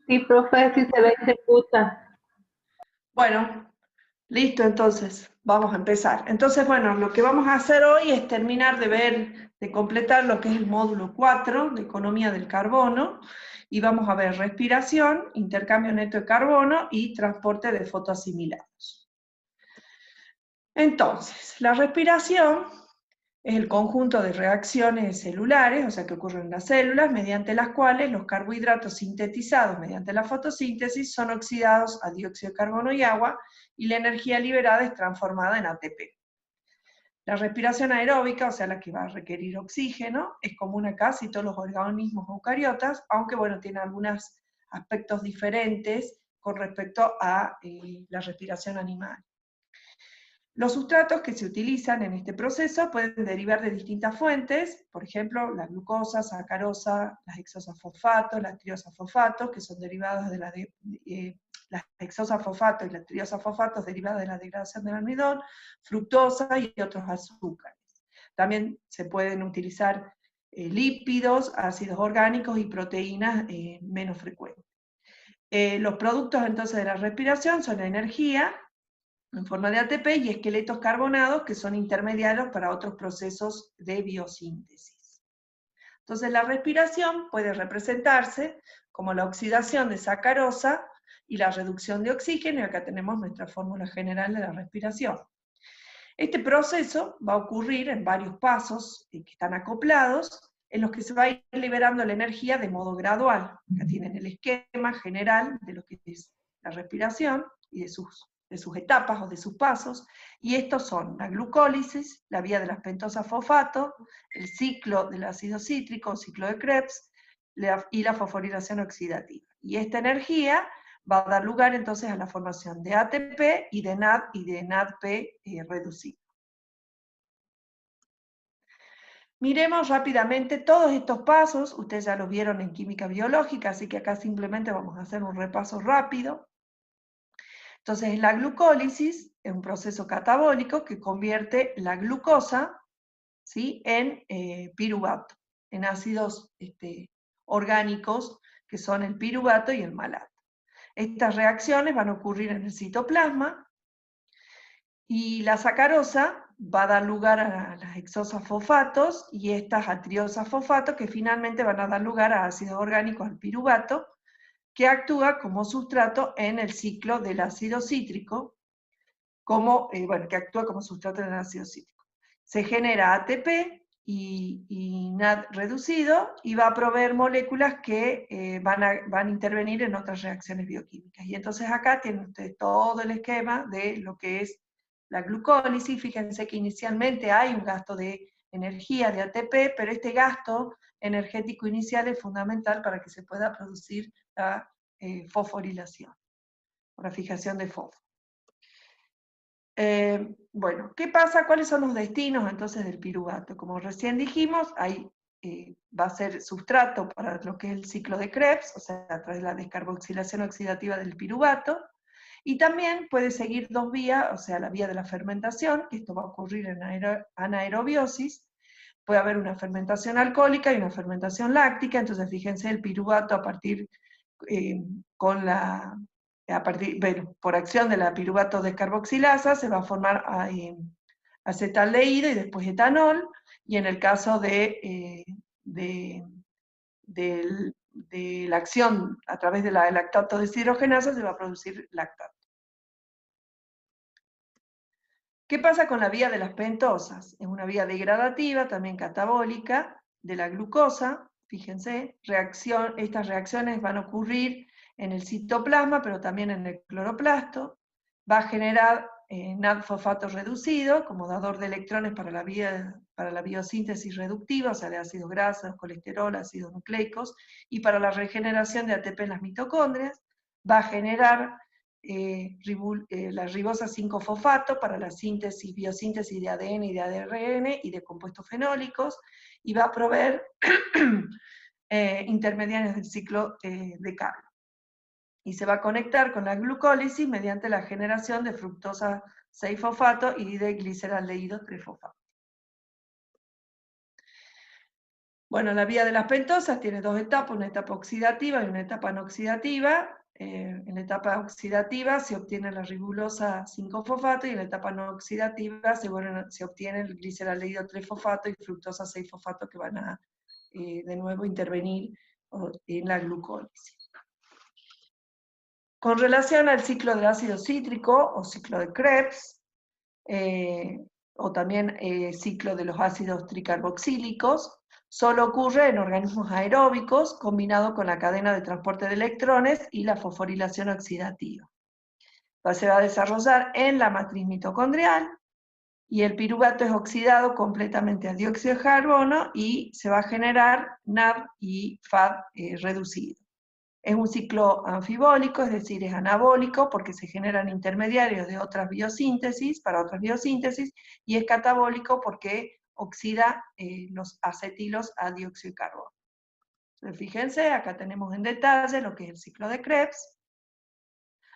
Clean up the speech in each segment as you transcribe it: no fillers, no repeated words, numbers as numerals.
Sí, profe, sí se ve y se escucha. Bueno, listo, entonces, vamos a empezar. Entonces, bueno, lo que vamos a hacer hoy es terminar de ver, de completar lo que es el módulo 4 de Economía del Carbono, y vamos a ver respiración, intercambio neto de carbono y transporte de fotoasimilados. Entonces, la respiración es el conjunto de reacciones celulares, o sea, que ocurren en las células, mediante las cuales los carbohidratos sintetizados mediante la fotosíntesis son oxidados a dióxido de carbono y agua, y la energía liberada es transformada en ATP. La respiración aeróbica, o sea, la que va a requerir oxígeno, es común a casi todos los organismos eucariotas, aunque bueno, tiene algunos aspectos diferentes con respecto a la respiración animal. Los sustratos que se utilizan en este proceso pueden derivar de distintas fuentes, por ejemplo, la glucosa, sacarosa, las hexosafosfatos, las triosafosfatos, que son derivadas de las hexosafosfatos y las triosafosfatos derivadas de la degradación del almidón, fructosa y otros azúcares. También se pueden utilizar lípidos, ácidos orgánicos y proteínas menos frecuentes. Los productos entonces de la respiración son la energía, en forma de ATP, y esqueletos carbonados que son intermediarios para otros procesos de biosíntesis. Entonces la respiración puede representarse como la oxidación de sacarosa y la reducción de oxígeno, y acá tenemos nuestra fórmula general de la respiración. Este proceso va a ocurrir en varios pasos que están acoplados, en los que se va a ir liberando la energía de modo gradual. Acá tienen el esquema general de lo que es la respiración y de sus etapas o de sus pasos, y estos son la glucólisis, la vía de las pentosas fosfato, el ciclo del ácido cítrico, ciclo de Krebs, y la fosforilación oxidativa. Y esta energía va a dar lugar entonces a la formación de ATP y de NAD y de NADP reducido. Miremos rápidamente todos estos pasos, ustedes ya los vieron en química biológica, así que acá simplemente vamos a hacer un repaso rápido. Entonces, la glucólisis es un proceso catabólico que convierte la glucosa, ¿sí?, en piruvato, en ácidos orgánicos que son el piruvato y el malato. Estas reacciones van a ocurrir en el citoplasma, y la sacarosa va a dar lugar a las hexosafosfatos y estas a triosafosfatos, que finalmente van a dar lugar a ácidos orgánicos, al piruvato, que actúa como sustrato en el ciclo del ácido cítrico, que actúa como sustrato en el ácido cítrico. Se genera ATP y NAD reducido, y va a proveer moléculas que van a intervenir en otras reacciones bioquímicas. Y entonces acá tienen ustedes todo el esquema de lo que es la glucólisis. Fíjense que inicialmente hay un gasto de energía de ATP, pero este gasto energético inicial es fundamental para que se pueda producir la fosforilación, o la fijación de fósforo. Bueno, ¿qué pasa? ¿Cuáles son los destinos entonces del piruvato? Como recién dijimos, ahí va a ser sustrato para lo que es el ciclo de Krebs, o sea, a través de la descarboxilación oxidativa del piruvato, y también puede seguir dos vías, o sea, la vía de la fermentación, que esto va a ocurrir en anaerobiosis. Puede haber una fermentación alcohólica y una fermentación láctica. Entonces fíjense, el piruvato a partir con la por acción de la piruvato descarboxilasa se va a formar acetaldehído y después etanol, y en el caso de la acción a través de la lactato deshidrogenasa se va a producir lactato. ¿Qué pasa con la vía de las pentosas? Es una vía degradativa, también catabólica, de la glucosa. Fíjense, estas reacciones van a ocurrir en el citoplasma, pero también en el cloroplasto. Va a generar NAD-fosfato reducido como dador de electrones para la biosíntesis reductiva, o sea, de ácidos grasos, colesterol, ácidos nucleicos, y para la regeneración de ATP en las mitocondrias. Va a generar la ribosa 5-fosfato para la biosíntesis de ADN y de ARN y de compuestos fenólicos, y va a proveer intermediarios del ciclo de Krebs. Y se va a conectar con la glucólisis mediante la generación de fructosa 6-fosfato y de gliceraldehído 3-fosfato. Bueno, la vía de las pentosas tiene dos etapas, una etapa oxidativa y una etapa no oxidativa. En la etapa oxidativa se obtiene la ribulosa 5-fosfato y en la etapa no oxidativa se obtiene el gliceraldehído 3-fosfato y fructosa 6-fosfato que van a de nuevo intervenir en la glucólisis. Con relación al ciclo del ácido cítrico o ciclo de Krebs, o también ciclo de los ácidos tricarboxílicos, solo ocurre en organismos aeróbicos combinado con la cadena de transporte de electrones y la fosforilación oxidativa. Se va a desarrollar en la matriz mitocondrial y el piruvato es oxidado completamente al dióxido de carbono y se va a generar NAD y FAD reducido. Es un ciclo anfibólico, es decir, es anabólico porque se generan intermediarios de otras biosíntesis, para otras biosíntesis, y es catabólico porque oxida los acetilos a dióxido de carbono. Entonces, fíjense, acá tenemos en detalle lo que es el ciclo de Krebs.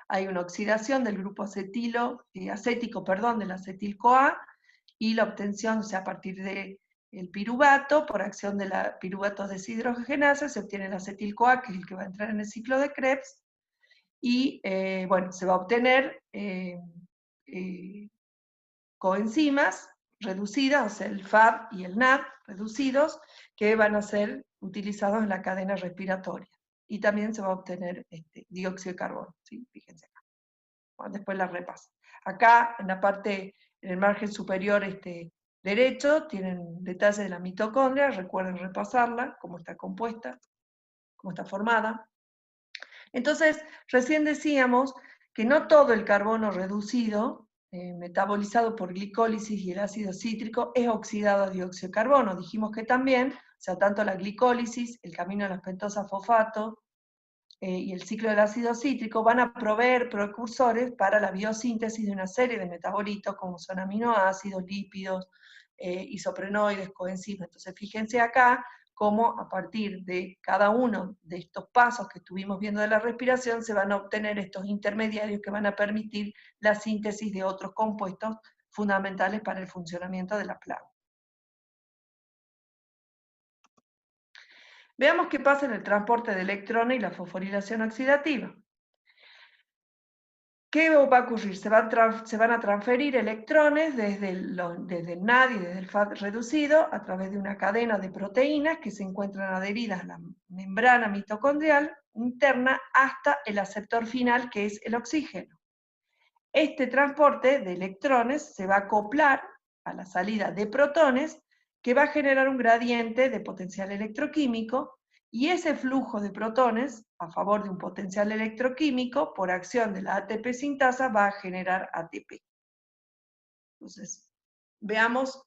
Hay una oxidación del grupo acético, del acetil-CoA, y la obtención, o sea, a partir de el piruvato, por acción de la piruvato deshidrogenasa, se obtiene el acetil-CoA, que es el que va a entrar en el ciclo de Krebs, y bueno, se va a obtener coenzimas reducidas, o sea, el FAD y el NAD reducidos, que van a ser utilizados en la cadena respiratoria. Y también se va a obtener dióxido de carbono, ¿sí? Fíjense acá. Bueno, después la repaso. Acá, en la parte, en el margen superior derecho, tienen detalles de la mitocondria, recuerden repasarla, cómo está compuesta, cómo está formada. Entonces, recién decíamos que no todo el carbono reducido, metabolizado por glicólisis y el ácido cítrico, es oxidado a dióxido de carbono. Dijimos que también, o sea, tanto la glicólisis, el camino a las pentosas fosfato y el ciclo del ácido cítrico van a proveer precursores para la biosíntesis de una serie de metabolitos, como son aminoácidos, lípidos, isoprenoides, coenzimas. Entonces, fíjense acá cómo a partir de cada uno de estos pasos que estuvimos viendo de la respiración se van a obtener estos intermediarios que van a permitir la síntesis de otros compuestos fundamentales para el funcionamiento de la planta. Veamos qué pasa en el transporte de electrones y la fosforilación oxidativa. ¿Qué va a ocurrir? Se van a transferir electrones desde el NAD y desde el FAD reducido a través de una cadena de proteínas que se encuentran adheridas a la membrana mitocondrial interna hasta el aceptor final, que es el oxígeno. Este transporte de electrones se va a acoplar a la salida de protones, que va a generar un gradiente de potencial electroquímico, y ese flujo de protones, a favor de un potencial electroquímico, por acción de la ATP sintasa, va a generar ATP. Entonces, veamos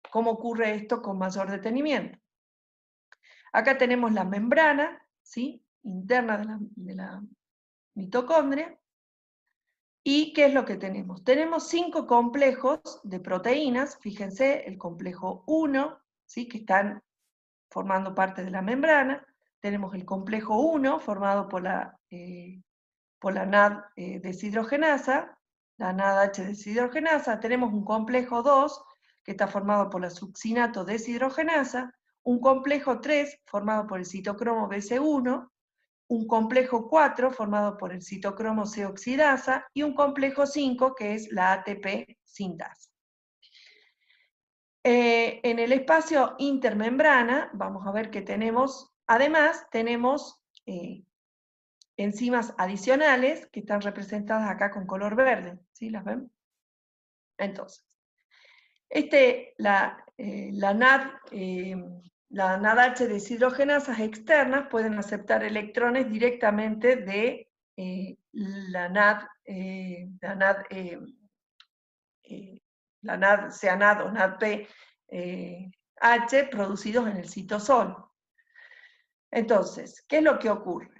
cómo ocurre esto con mayor detenimiento. Acá tenemos la membrana, ¿sí?, interna de la mitocondria. ¿Y qué es lo que tenemos? Tenemos 5 complejos de proteínas, fíjense, el complejo 1, ¿sí?, que están formando parte de la membrana. Tenemos el complejo 1, formado por la NAD deshidrogenasa, la NADH deshidrogenasa. Tenemos un complejo 2, que está formado por la succinato deshidrogenasa, un complejo 3, formado por el citocromo BC1, un complejo 4 formado por el citocromo C oxidasa y un complejo 5 que es la ATP sintasa. En el espacio intermembrana vamos a ver que tenemos, además tenemos enzimas adicionales que están representadas acá con color verde, ¿sí? ¿Las ven? Entonces, la NADH deshidrogenasas externas pueden aceptar electrones directamente de la NAD sea NAD o NADP H producidos en el citosol. Entonces, ¿qué es lo que ocurre?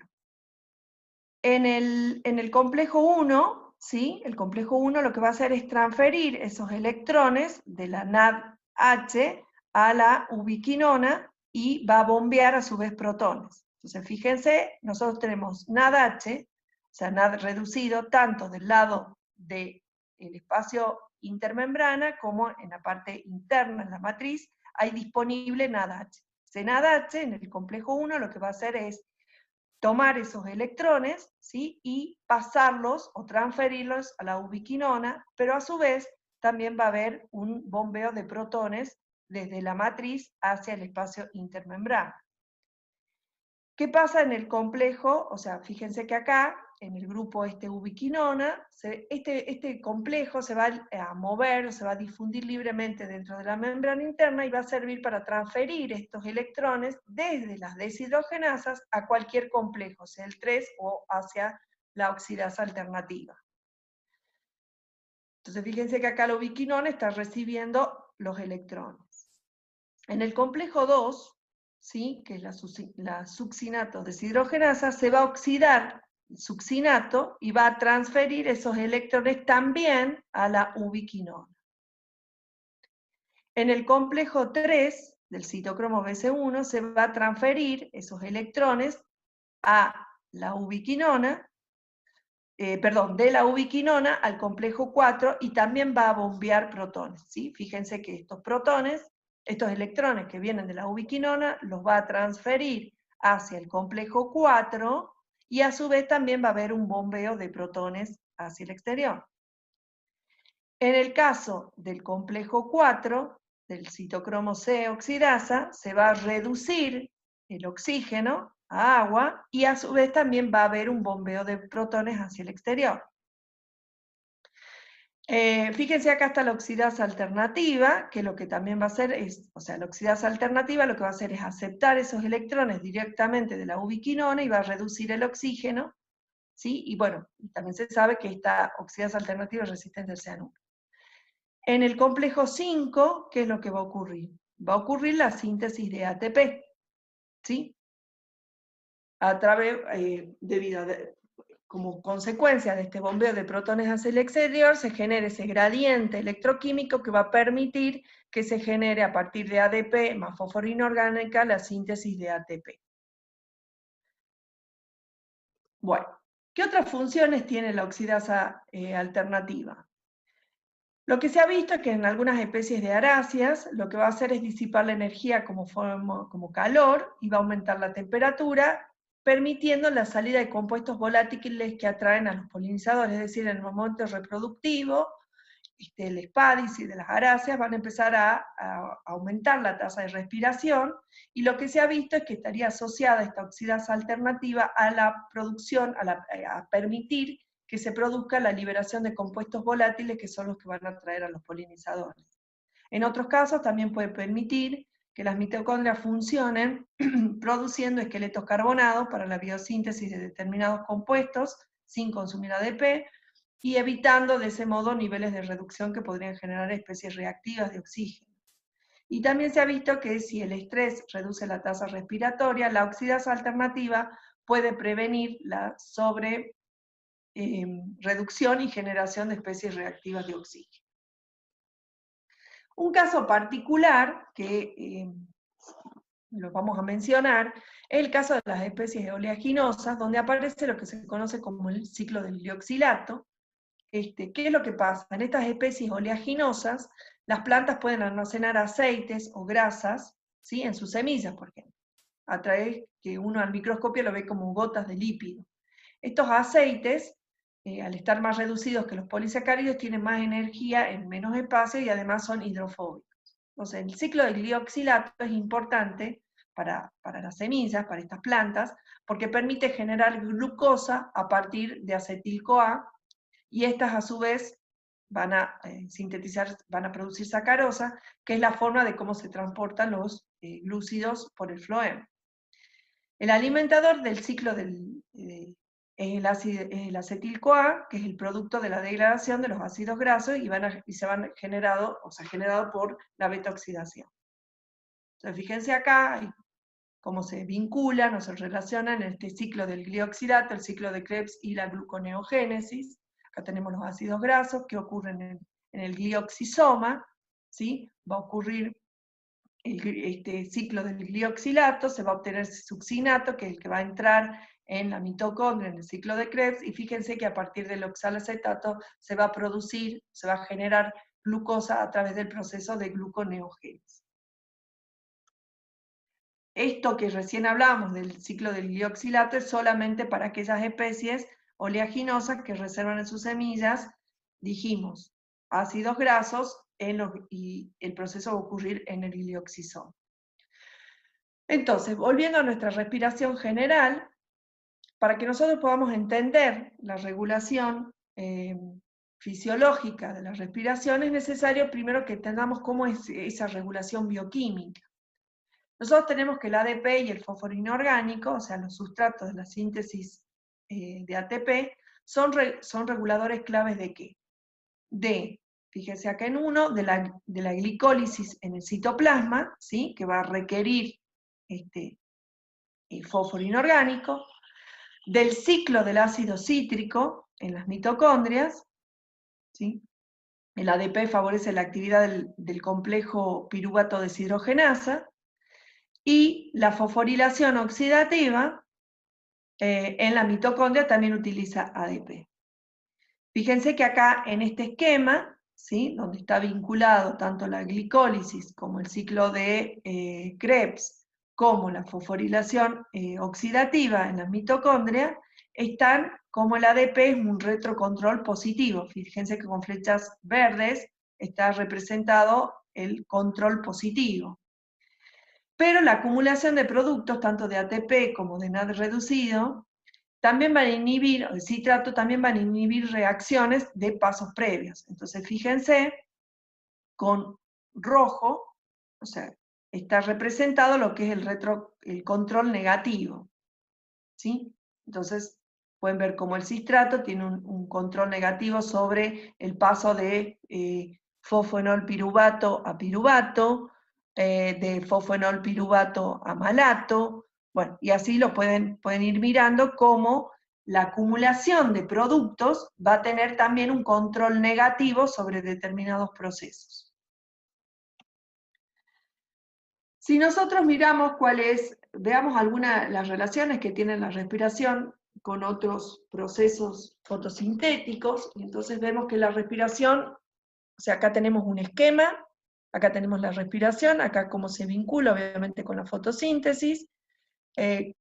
En el complejo 1, ¿sí? El complejo 1 lo que va a hacer es transferir esos electrones de la NADH a la ubiquinona y va a bombear a su vez protones. Entonces, fíjense, nosotros tenemos NADH, o sea, NAD reducido, tanto del lado del espacio intermembrana como en la parte interna, en la matriz, hay disponible NADH. CNADH, en el complejo 1, lo que va a hacer es tomar esos electrones, ¿sí? Y pasarlos o transferirlos a la ubiquinona, pero a su vez también va a haber un bombeo de protones desde la matriz hacia el espacio intermembrana. ¿Qué pasa en el complejo? O sea, fíjense que acá, en el grupo ubiquinona, este complejo se va a mover, se va a difundir libremente dentro de la membrana interna y va a servir para transferir estos electrones desde las deshidrogenasas a cualquier complejo, sea el 3 o hacia la oxidasa alternativa. Entonces, fíjense que acá la ubiquinona está recibiendo los electrones. En el complejo 2, ¿sí? Que es la succinato deshidrogenasa, se va a oxidar el succinato y va a transferir esos electrones también a la ubiquinona. En el complejo 3 del citocromo BC1 se va a transferir esos electrones a la ubiquinona, de la ubiquinona al complejo 4 y también va a bombear protones, ¿sí? Fíjense que estos electrones que vienen de la ubiquinona, los va a transferir hacia el complejo 4 y a su vez también va a haber un bombeo de protones hacia el exterior. En el caso del complejo 4, del citocromo C oxidasa, se va a reducir el oxígeno a agua y a su vez también va a haber un bombeo de protones hacia el exterior. Fíjense, acá está la oxidasa alternativa, que lo que también va a hacer es, o sea, la oxidasa alternativa lo que va a hacer es aceptar esos electrones directamente de la ubiquinona y va a reducir el oxígeno, ¿sí? Y bueno, también se sabe que esta oxidasa alternativa es resistente al cianuro. En el complejo 5, ¿qué es lo que va a ocurrir? Va a ocurrir la síntesis de ATP, ¿sí? A través, como consecuencia de este bombeo de protones hacia el exterior, se genera ese gradiente electroquímico que va a permitir que se genere a partir de ADP más fosforina orgánica la síntesis de ATP. Bueno, ¿qué otras funciones tiene la oxidasa alternativa? Lo que se ha visto es que en algunas especies de aráceas lo que va a hacer es disipar la energía como calor y va a aumentar la temperatura, permitiendo la salida de compuestos volátiles que atraen a los polinizadores, es decir, en el momento reproductivo, el espádis y de las aráceas van a empezar a aumentar la tasa de respiración, y lo que se ha visto es que estaría asociada esta oxidasa alternativa a la producción, a permitir que se produzca la liberación de compuestos volátiles que son los que van a atraer a los polinizadores. En otros casos también puede permitir que las mitocondrias funcionen produciendo esqueletos carbonados para la biosíntesis de determinados compuestos sin consumir ADP y evitando de ese modo niveles de reducción que podrían generar especies reactivas de oxígeno. Y también se ha visto que si el estrés reduce la tasa respiratoria, la oxidasa alternativa puede prevenir la reducción y generación de especies reactivas de oxígeno. Un caso particular que lo vamos a mencionar es el caso de las especies oleaginosas, donde aparece lo que se conoce como el ciclo del glioxilato. ¿Qué es lo que pasa? En estas especies oleaginosas, las plantas pueden almacenar aceites o grasas, ¿sí? En sus semillas, por ejemplo, a través que uno al microscopio lo ve como gotas de lípido. Estos aceites, al estar más reducidos que los polisacáridos, tienen más energía en menos espacio y además son hidrofóbicos. Entonces, el ciclo del glioxilato es importante para las semillas, para estas plantas, porque permite generar glucosa a partir de acetil-CoA, y estas a su vez van a sintetizar, van a producir sacarosa, que es la forma de cómo se transportan los glúcidos por el floema. El alimentador del ciclo es el acetil-CoA, que es el producto de la degradación de los ácidos grasos y se van generado por la beta-oxidación. Entonces, fíjense acá cómo se vinculan o se relacionan en este ciclo del glioxilato, el ciclo de Krebs y la gluconeogénesis. Acá tenemos los ácidos grasos que ocurren en el glioxisoma, ¿sí? Va a ocurrir este ciclo del glioxilato, se va a obtener succinato, que es el que va a entrar en la mitocondria, en el ciclo de Krebs, y fíjense que a partir del oxalacetato se va a generar glucosa a través del proceso de gluconeogénesis. esto que recién hablamos del ciclo del glioxilato es solamente para aquellas especies oleaginosas que reservan en sus semillas, dijimos, ácidos grasos y el proceso va a ocurrir en el glioxisoma. Entonces, volviendo a nuestra respiración general, para que nosotros podamos entender la regulación fisiológica de la respiración, es necesario primero que entendamos cómo es esa regulación bioquímica. Nosotros tenemos que el ADP y el fósforo inorgánico, o sea, los sustratos de la síntesis de ATP, son reguladores claves ¿de qué? Fíjense acá en uno, de la glicólisis en el citoplasma, ¿sí? Que va a requerir el fósforo inorgánico, del ciclo del ácido cítrico en las mitocondrias, ¿sí? El ADP favorece la actividad del complejo piruvato deshidrogenasa, y la fosforilación oxidativa en la mitocondria también utiliza ADP. Fíjense que acá en este esquema, ¿sí? Donde está vinculado tanto la glicólisis como el ciclo de Krebs, como la fosforilación oxidativa en la mitocondria, están como el ADP es un retrocontrol positivo. Fíjense que con flechas verdes está representado el control positivo. Pero la acumulación de productos, tanto de ATP como de NAD reducido, también van a inhibir, el citrato también van a inhibir reacciones de pasos previos. Entonces, fíjense, con rojo, o sea, está representado lo que es el control negativo, ¿sí? Entonces, pueden ver cómo el citrato tiene un control negativo sobre el paso de fosfenol piruvato a piruvato, de fosfenol piruvato a malato, bueno, y así lo pueden ir mirando cómo la acumulación de productos va a tener también un control negativo sobre determinados procesos. Si nosotros miramos veamos las relaciones que tiene la respiración con otros procesos fotosintéticos, y entonces vemos que la respiración, o sea, acá tenemos un esquema, acá tenemos la respiración, acá cómo se vincula obviamente con la fotosíntesis,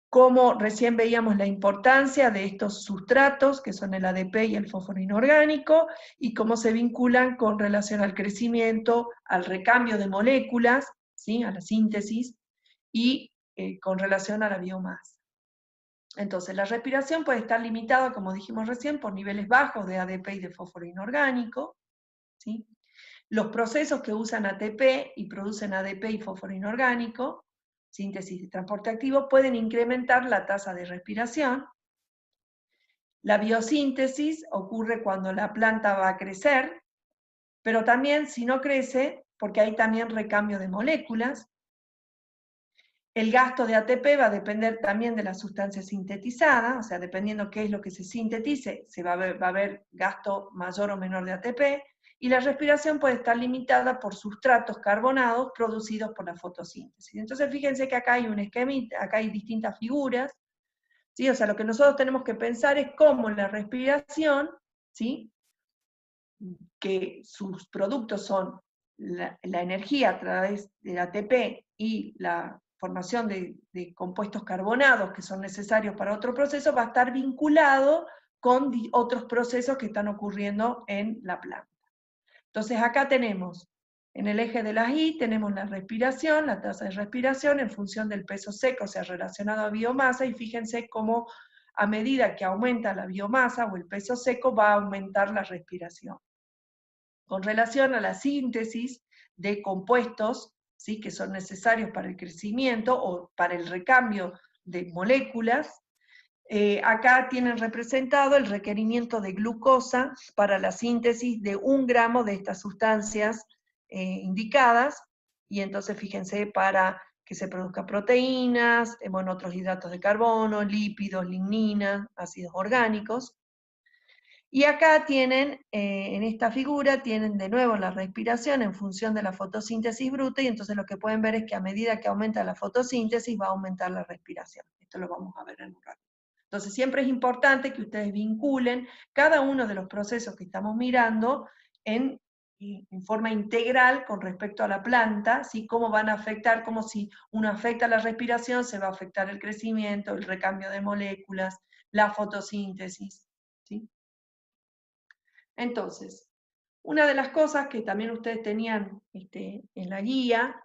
cómo recién veíamos la importancia de estos sustratos, que son el ADP y el fósforo inorgánico, y cómo se vinculan con relación al crecimiento, al recambio de moléculas, ¿sí? A la síntesis, y con relación a la biomasa. Entonces, la respiración puede estar limitada, como dijimos recién, por niveles bajos de ADP y de fósforo inorgánico, ¿sí? Los procesos que usan ATP y producen ADP y fósforo inorgánico, síntesis y transporte activo, pueden incrementar la tasa de respiración. La biosíntesis ocurre cuando la planta va a crecer, pero también si no crece, porque hay también recambio de moléculas. El gasto de ATP va a depender también de la sustancia sintetizada, o sea, dependiendo qué es lo que se sintetice, va a haber gasto mayor o menor de ATP, y la respiración puede estar limitada por sustratos carbonados producidos por la fotosíntesis. Entonces, fíjense que acá hay un esquemita, acá hay distintas figuras, ¿sí? O sea, lo que nosotros tenemos que pensar es cómo la respiración, ¿sí? Que sus productos son la energía a través del ATP y la formación de compuestos carbonados que son necesarios para otro proceso, va a estar vinculado con otros procesos que están ocurriendo en la planta. Entonces acá tenemos, en el eje de las Y, tenemos la respiración, la tasa de respiración en función del peso seco, o sea, relacionado a biomasa, y fíjense cómo a medida que aumenta la biomasa o el peso seco, va a aumentar la respiración. Con relación a la síntesis de compuestos, ¿sí? Que son necesarios para el crecimiento o para el recambio de moléculas, acá tienen representado el requerimiento de glucosa para la síntesis de 1 gramo de estas sustancias indicadas, y entonces fíjense para que se produzcan proteínas, bueno, otros hidratos de carbono, lípidos, lignina, ácidos orgánicos. Y acá tienen, en esta figura, tienen de nuevo la respiración en función de la fotosíntesis bruta, y entonces lo que pueden ver es que a medida que aumenta la fotosíntesis va a aumentar la respiración. Esto lo vamos a ver en un rato. Entonces siempre es importante que ustedes vinculen cada uno de los procesos que estamos mirando en en forma integral con respecto a la planta, ¿sí? Cómo van a afectar, como si uno afecta la respiración, se va a afectar el crecimiento, el recambio de moléculas, la fotosíntesis, ¿sí? Entonces, una de las cosas que también ustedes tenían en la guía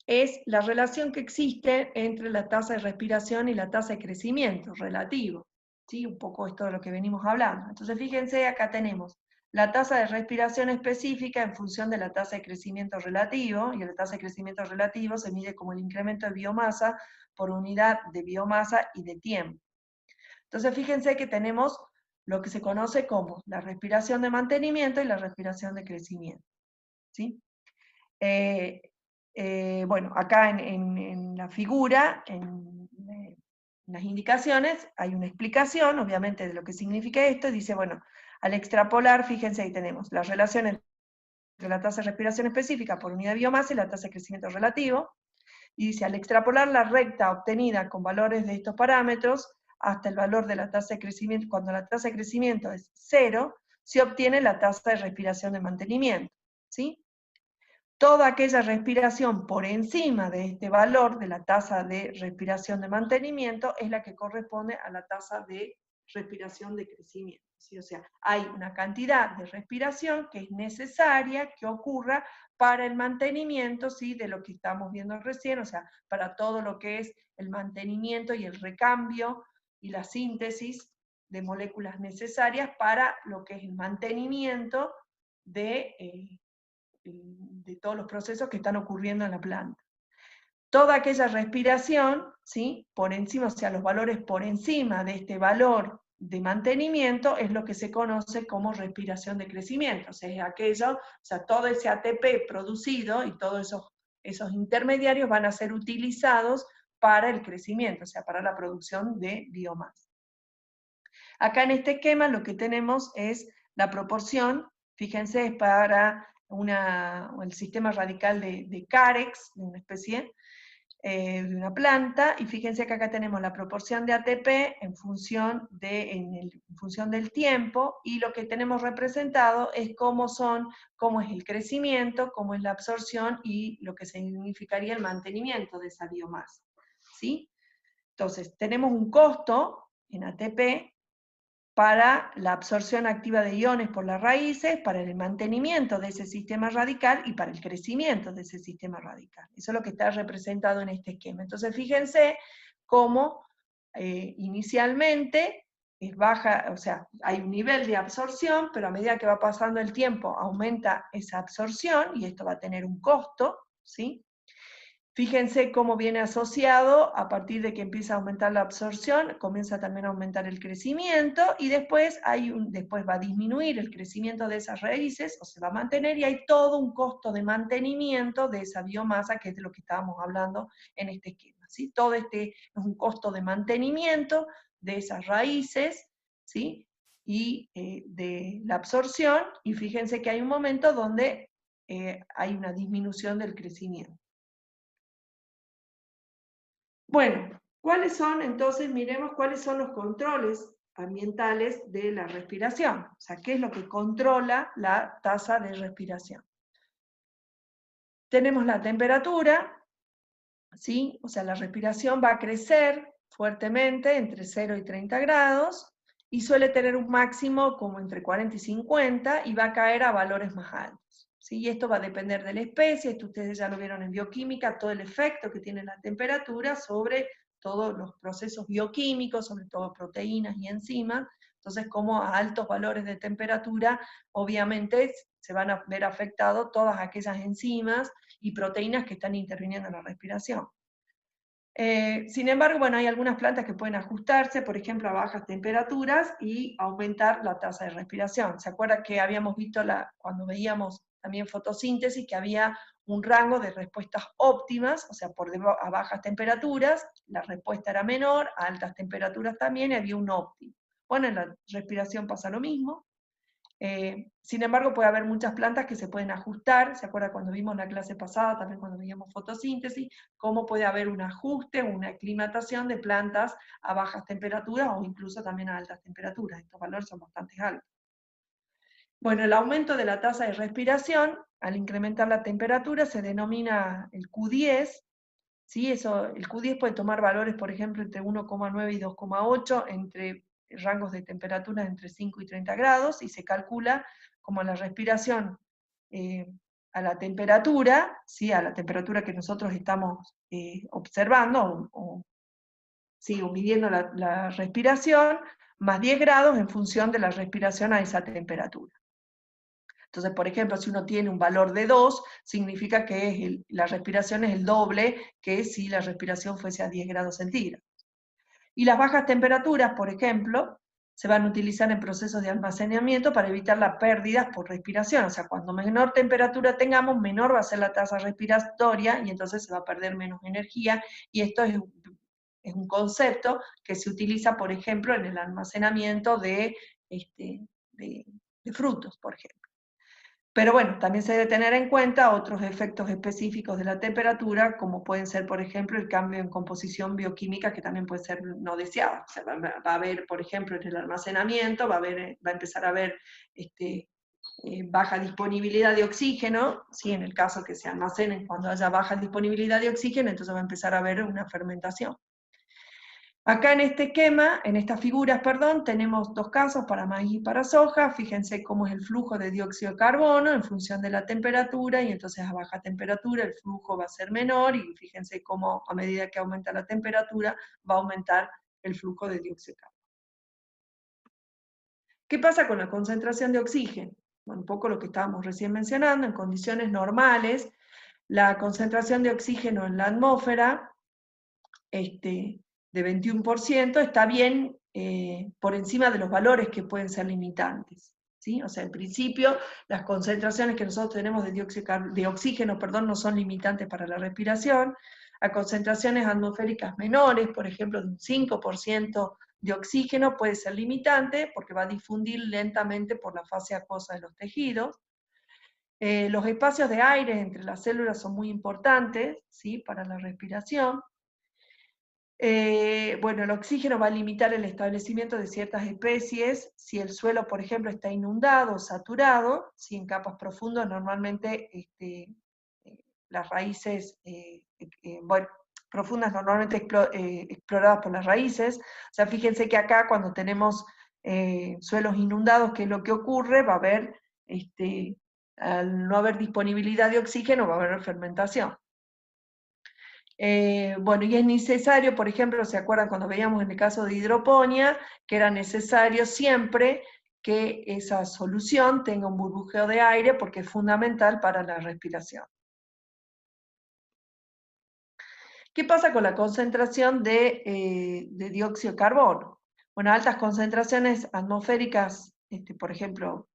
es la relación que existe entre la tasa de respiración y la tasa de crecimiento relativo, ¿sí? Un poco esto de lo que venimos hablando. Entonces, fíjense, acá tenemos la tasa de respiración específica en función de la tasa de crecimiento relativo, y la tasa de crecimiento relativo se mide como el incremento de biomasa por unidad de biomasa y de tiempo. Entonces, fíjense que tenemos lo que se conoce como la respiración de mantenimiento y la respiración de crecimiento, ¿sí? Bueno, acá en la figura, en las indicaciones, hay una explicación, obviamente, de lo que significa esto. Dice, bueno, al extrapolar, fíjense, ahí tenemos la relación entre la tasa de respiración específica por unidad de biomasa y la tasa de crecimiento relativo. Y dice, al extrapolar la recta obtenida con valores de estos parámetros hasta el valor de la tasa de crecimiento, cuando la tasa de crecimiento es 0, se obtiene la tasa de respiración de mantenimiento, ¿sí? Toda aquella respiración por encima de este valor de la tasa de respiración de mantenimiento es la que corresponde a la tasa de respiración de crecimiento, ¿sí? O sea, hay una cantidad de respiración que es necesaria que ocurra para el mantenimiento, ¿sí? De lo que estamos viendo recién, o sea, para todo lo que es el mantenimiento y el recambio y la síntesis de moléculas necesarias para lo que es el mantenimiento de todos los procesos que están ocurriendo en la planta. Toda aquella respiración, ¿sí? Por encima, o sea, los valores por encima de este valor de mantenimiento es lo que se conoce como respiración de crecimiento. O sea, es aquello, o sea, todo ese ATP producido y todos esos intermediarios van a ser utilizados para el crecimiento, o sea, para la producción de biomasa. Acá en este esquema lo que tenemos es la proporción, fíjense, es para el sistema radical de Carex, de una especie, de una planta, y fíjense que acá tenemos la proporción de ATP en función del tiempo, y lo que tenemos representado es cómo es el crecimiento, cómo es la absorción y lo que significaría el mantenimiento de esa biomasa, ¿sí? Entonces, tenemos un costo en ATP para la absorción activa de iones por las raíces, para el mantenimiento de ese sistema radical y para el crecimiento de ese sistema radical. Eso es lo que está representado en este esquema. Entonces, fíjense cómo inicialmente es baja, o sea, hay un nivel de absorción, pero a medida que va pasando el tiempo aumenta esa absorción y esto va a tener un costo, ¿sí? Fíjense cómo viene asociado, a partir de que empieza a aumentar la absorción, comienza también a aumentar el crecimiento, y después va a disminuir el crecimiento de esas raíces, o se va a mantener, y hay todo un costo de mantenimiento de esa biomasa, que es de lo que estábamos hablando en este esquema, ¿sí? Todo este es un costo de mantenimiento de esas raíces, ¿sí? Y de la absorción, y fíjense que hay un momento donde hay una disminución del crecimiento. Bueno, entonces miremos cuáles son los controles ambientales de la respiración. O sea, ¿qué es lo que controla la tasa de respiración? Tenemos la temperatura, ¿sí? O sea, la respiración va a crecer fuertemente entre 0 y 30 grados, y suele tener un máximo como entre 40 y 50, y va a caer a valores más altos, ¿sí? Y esto va a depender de la especie, esto ustedes ya lo vieron en bioquímica, todo el efecto que tiene la temperatura sobre todos los procesos bioquímicos, sobre todo proteínas y enzimas. Entonces, como a altos valores de temperatura, obviamente se van a ver afectados todas aquellas enzimas y proteínas que están interviniendo en la respiración. Sin embargo, bueno, hay algunas plantas que pueden ajustarse, por ejemplo, a bajas temperaturas y aumentar la tasa de respiración. ¿Se acuerdan que habíamos visto cuando veíamos también fotosíntesis, que había un rango de respuestas óptimas, o sea, a bajas temperaturas la respuesta era menor, a altas temperaturas también, y había un óptimo? Bueno, en la respiración pasa lo mismo. Sin embargo, puede haber muchas plantas que se pueden ajustar. ¿Se acuerda cuando vimos la clase pasada, también cuando veíamos fotosíntesis, cómo puede haber un ajuste, una aclimatación de plantas a bajas temperaturas o incluso también a altas temperaturas? Estos valores son bastante altos. Bueno, el aumento de la tasa de respiración, al incrementar la temperatura, se denomina el Q10, ¿sí? El Q10 puede tomar valores, por ejemplo, entre 1,9 y 2,8, entre rangos de temperatura entre 5 y 30 grados, y se calcula como la respiración a la temperatura, ¿sí? A la temperatura que nosotros estamos observando, o midiendo la respiración, más 10 grados en función de la respiración a esa temperatura. Entonces, por ejemplo, si uno tiene un valor de 2, significa que la respiración es el doble que si la respiración fuese a 10 grados centígrados. Y las bajas temperaturas, por ejemplo, se van a utilizar en procesos de almacenamiento para evitar las pérdidas por respiración. O sea, cuando menor temperatura tengamos, menor va a ser la tasa respiratoria y entonces se va a perder menos energía. Y esto es un concepto que se utiliza, por ejemplo, en el almacenamiento de frutos, por ejemplo. Pero bueno, también se debe tener en cuenta otros efectos específicos de la temperatura, como pueden ser, por ejemplo, el cambio en composición bioquímica, que también puede ser no deseado. O sea, va a haber, por ejemplo, en el almacenamiento, va a empezar a haber baja disponibilidad de oxígeno, ¿sí? En el caso que se almacenen cuando haya baja disponibilidad de oxígeno, entonces va a empezar a haber una fermentación. Acá en este esquema, en estas figuras, perdón, tenemos dos casos para maíz y para soja. Fíjense cómo es el flujo de dióxido de carbono en función de la temperatura, y entonces a baja temperatura el flujo va a ser menor, y fíjense cómo a medida que aumenta la temperatura va a aumentar el flujo de dióxido de carbono. ¿Qué pasa con la concentración de oxígeno? Bueno, un poco lo que estábamos recién mencionando, en condiciones normales, la concentración de oxígeno en la atmósfera de 21% está bien por encima de los valores que pueden ser limitantes, ¿sí? O sea, en principio, las concentraciones que nosotros tenemos de oxígeno, no son limitantes para la respiración. A concentraciones atmosféricas menores, por ejemplo, de un 5% de oxígeno, puede ser limitante porque va a difundir lentamente por la fase acuosa de los tejidos. Los espacios de aire entre las células son muy importantes, ¿sí? Para la respiración. Bueno, el oxígeno va a limitar el establecimiento de ciertas especies si el suelo, por ejemplo, está inundado o saturado. Si en capas profundas normalmente las raíces, profundas normalmente exploradas por las raíces. O sea, fíjense que acá cuando tenemos suelos inundados, ¿qué es lo que ocurre? Va a haber, al no haber disponibilidad de oxígeno, va a haber fermentación. Bueno, y es necesario, por ejemplo, ¿se acuerdan cuando veíamos en el caso de hidroponía, que era necesario siempre que esa solución tenga un burbujeo de aire porque es fundamental para la respiración? ¿Qué pasa con la concentración de dióxido de carbono? Bueno, altas concentraciones atmosféricas, por ejemplo,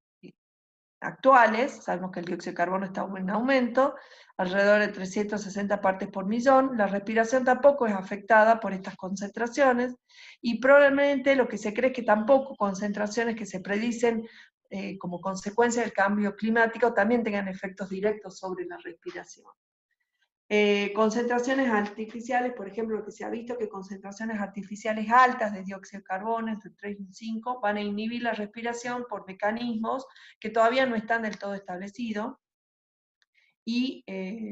actuales, sabemos que el dióxido de carbono está en aumento, alrededor de 360 partes por millón. La respiración tampoco es afectada por estas concentraciones, y probablemente lo que se cree es que tampoco concentraciones que se predicen como consecuencia del cambio climático también tengan efectos directos sobre la respiración. Concentraciones artificiales, por ejemplo, lo que se ha visto que concentraciones artificiales altas de dióxido de carbono, entre 3 y 5, van a inhibir la respiración por mecanismos que todavía no están del todo establecidos. Y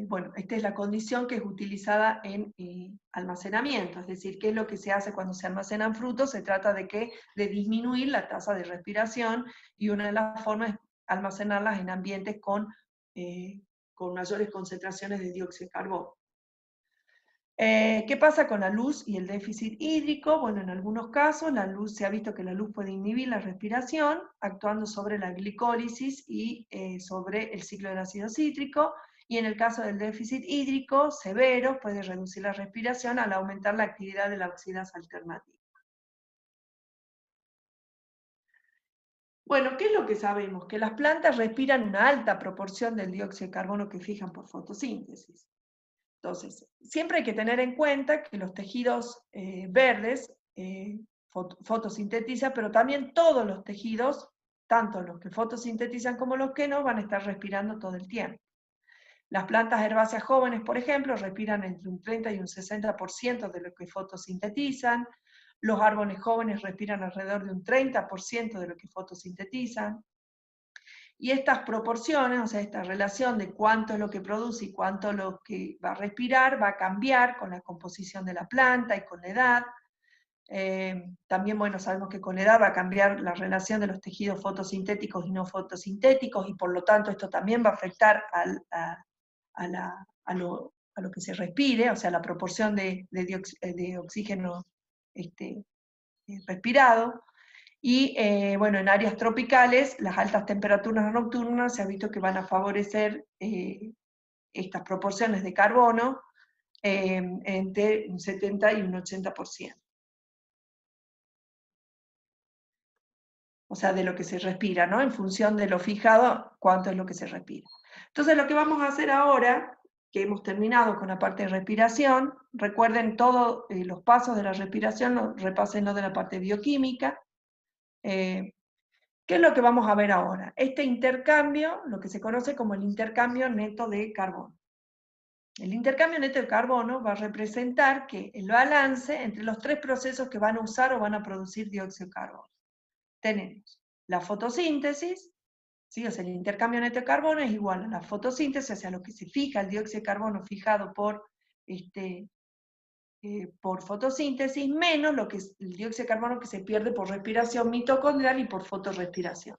bueno, esta es la condición que es utilizada en almacenamiento, es decir, ¿qué es lo que se hace cuando se almacenan frutos? Se trata de disminuir la tasa de respiración, y una de las formas es almacenarlas en ambientes con mayores concentraciones de dióxido de carbono. ¿Qué pasa con la luz y el déficit hídrico? Bueno, en algunos casos se ha visto que la luz puede inhibir la respiración, actuando sobre la glicólisis y sobre el ciclo del ácido cítrico, y en el caso del déficit hídrico severo puede reducir la respiración al aumentar la actividad de la oxidasa alternativa. Bueno, ¿qué es lo que sabemos? Que las plantas respiran una alta proporción del dióxido de carbono que fijan por fotosíntesis. Entonces, siempre hay que tener en cuenta que los tejidos verdes fotosintetizan, pero también todos los tejidos, tanto los que fotosintetizan como los que no, van a estar respirando todo el tiempo. Las plantas herbáceas jóvenes, por ejemplo, respiran entre un 30 y un 60% de lo que fotosintetizan. Los árboles jóvenes respiran alrededor de un 30% de lo que fotosintetizan. Y estas proporciones, o sea, esta relación de cuánto es lo que produce y cuánto lo que va a respirar, va a cambiar con la composición de la planta y con la edad. También, bueno, sabemos que con la edad va a cambiar la relación de los tejidos fotosintéticos y no fotosintéticos, y por lo tanto esto también va a afectar a lo que se respire, o sea, la proporción de oxígeno respirado. Y bueno, en áreas tropicales, las altas temperaturas nocturnas se ha visto que van a favorecer estas proporciones de carbono entre un 70 y un 80%. O sea, de lo que se respira, ¿no? En función de lo fijado, cuánto es lo que se respira. Entonces, lo que vamos a hacer ahora, que hemos terminado con la parte de respiración, recuerden todos los pasos de la respiración, repásenlo de la parte bioquímica. ¿Qué es lo que vamos a ver ahora? Este intercambio, lo que se conoce como el intercambio neto de carbono. El intercambio neto de carbono va a representar que el balance entre los tres procesos que van a usar o van a producir dióxido de carbono. Tenemos la fotosíntesis, ¿sí? O sea, el intercambio neto de carbono es igual a la fotosíntesis, o sea, lo que se fija, el dióxido de carbono fijado por fotosíntesis, menos lo que es el dióxido de carbono que se pierde por respiración mitocondrial y por fotorrespiración.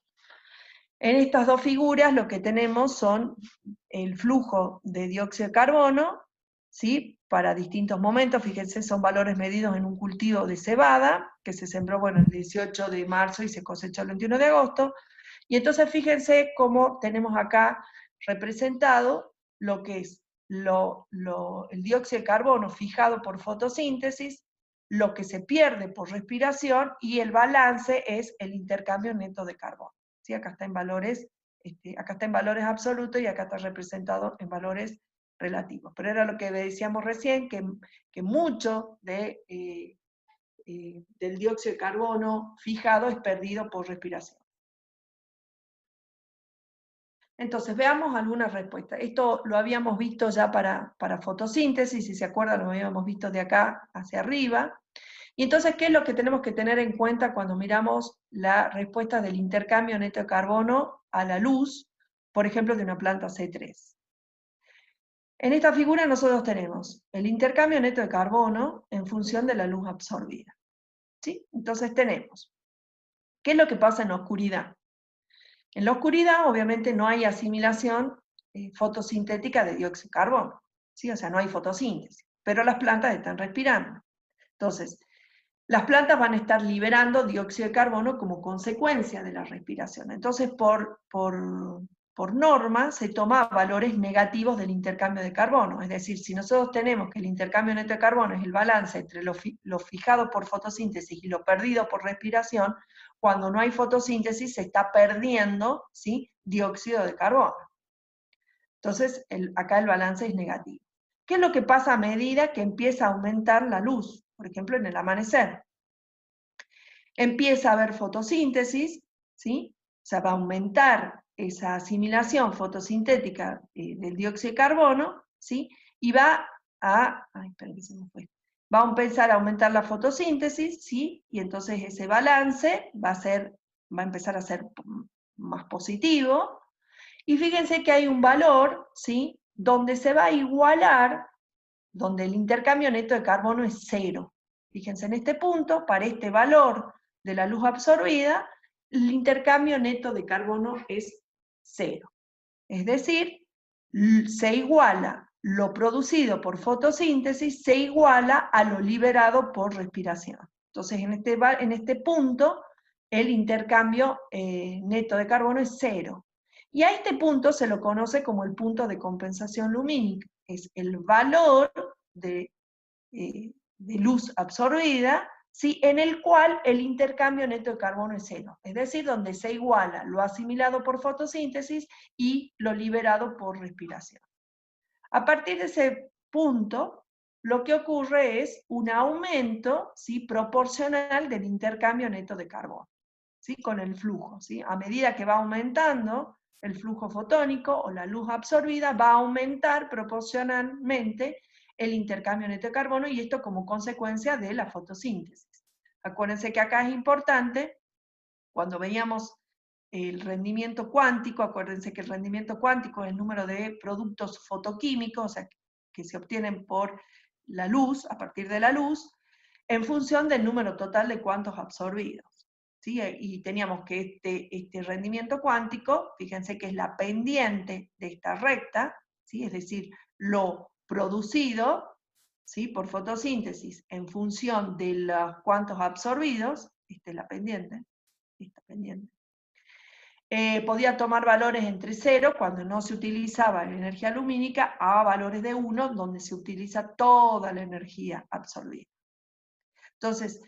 En estas dos figuras lo que tenemos son el flujo de dióxido de carbono, ¿sí? Para distintos momentos, fíjense, son valores medidos en un cultivo de cebada, que se sembró, bueno, el 18 de marzo y se cosechó el 21 de agosto, y entonces fíjense cómo tenemos acá representado lo que es el dióxido de carbono fijado por fotosíntesis, lo que se pierde por respiración, y el balance es el intercambio neto de carbono. ¿Sí? Acá está en valores, acá está en valores absolutos y acá está representado en valores relativos. Pero era lo que decíamos recién, que mucho del dióxido de carbono fijado es perdido por respiración. Entonces, veamos algunas respuestas. Esto lo habíamos visto ya para fotosíntesis, si se acuerdan, lo habíamos visto de acá hacia arriba. Y entonces, ¿qué es lo que tenemos que tener en cuenta cuando miramos la respuesta del intercambio neto de carbono a la luz, por ejemplo, de una planta C3? En esta figura nosotros tenemos el intercambio neto de carbono en función de la luz absorbida. ¿Sí? Entonces tenemos, ¿qué es lo que pasa en la oscuridad? En la oscuridad, obviamente, no hay asimilación fotosintética de dióxido de carbono, ¿sí? O sea, no hay fotosíntesis, pero las plantas están respirando. Entonces, las plantas van a estar liberando dióxido de carbono como consecuencia de la respiración. Entonces, por norma, se toma valores negativos del intercambio de carbono. Es decir, si nosotros tenemos que el intercambio neto de carbono es el balance entre lo fijado por fotosíntesis y lo perdido por respiración, cuando no hay fotosíntesis se está perdiendo, ¿sí?, dióxido de carbono. Entonces, acá el balance es negativo. ¿Qué es lo que pasa a medida que empieza a aumentar la luz? Por ejemplo, en el amanecer. Empieza a haber fotosíntesis, ¿sí? O sea, va a aumentar esa asimilación fotosintética del dióxido de carbono, ¿sí? Y va a empezar a aumentar la fotosíntesis, ¿sí? Y entonces ese balance va a empezar a ser más positivo. Y fíjense que hay un valor, ¿sí?, donde se va a igualar, donde el intercambio neto de carbono es 0. Fíjense en este punto, para este valor de la luz absorbida, el intercambio neto de carbono es 0. Es decir, se iguala lo producido por fotosíntesis, se iguala a lo liberado por respiración. Entonces, en este punto, el intercambio neto de carbono es 0. Y a este punto se lo conoce como el punto de compensación lumínica. Es el valor de luz absorbida, ¿sí?, en el cual el intercambio neto de carbono es 0. Es decir, donde se iguala lo asimilado por fotosíntesis y lo liberado por respiración. A partir de ese punto, lo que ocurre es un aumento, ¿sí?, proporcional del intercambio neto de carbono, ¿sí?, con el flujo, ¿sí? A medida que va aumentando el flujo fotónico o la luz absorbida, va a aumentar proporcionalmente el intercambio neto de carbono, y esto como consecuencia de la fotosíntesis. Acuérdense que acá es importante, cuando veíamos el rendimiento cuántico. Acuérdense que el rendimiento cuántico es el número de productos fotoquímicos, o sea, que se obtienen por la luz, a partir de la luz, en función del número total de cuantos absorbidos. ¿Sí? Y teníamos que este rendimiento cuántico, fíjense que es la pendiente de esta recta, ¿sí? Es decir, lo producido, ¿sí? Por fotosíntesis en función de los cuantos absorbidos, esta es la pendiente, esta pendiente. Podía tomar valores entre 0, cuando no se utilizaba la energía lumínica, a valores de 1, donde se utiliza toda la energía absorbida. Entonces,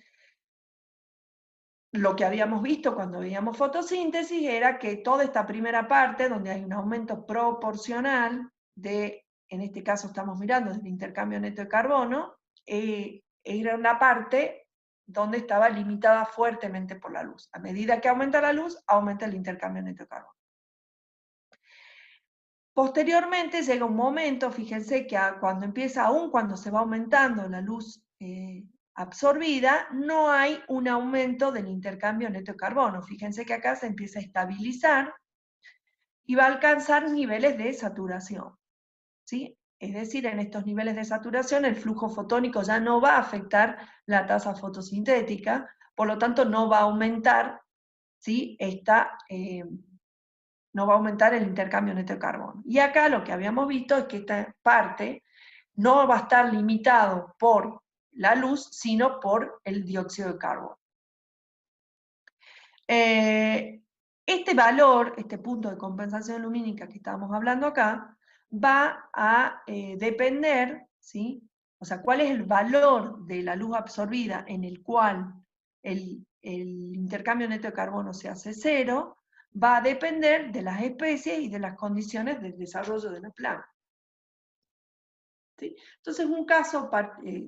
lo que habíamos visto cuando veíamos fotosíntesis era que toda esta primera parte, donde hay un aumento proporcional de, en este caso estamos mirando del intercambio neto de carbono, era una parte donde estaba limitada fuertemente por la luz. A medida que aumenta la luz, aumenta el intercambio neto de carbono. Posteriormente llega un momento, fíjense que cuando empieza, aún cuando se va aumentando la luz absorbida, no hay un aumento del intercambio neto de carbono. Fíjense que acá se empieza a estabilizar y va a alcanzar niveles de saturación, ¿sí? Es decir, en estos niveles de saturación el flujo fotónico ya no va a afectar la tasa fotosintética, por lo tanto no va a aumentar, ¿sí? No va a aumentar el intercambio neto de carbono. Y acá lo que habíamos visto es que esta parte no va a estar limitado por la luz, sino por el dióxido de carbono. Este valor, este punto de compensación lumínica que estamos hablando acá, va a depender, ¿sí? O sea, cuál es el valor de la luz absorbida en el cual el intercambio neto de carbono se hace 0, va a depender de las especies y de las condiciones del desarrollo de la planta. ¿Sí? Entonces, un caso,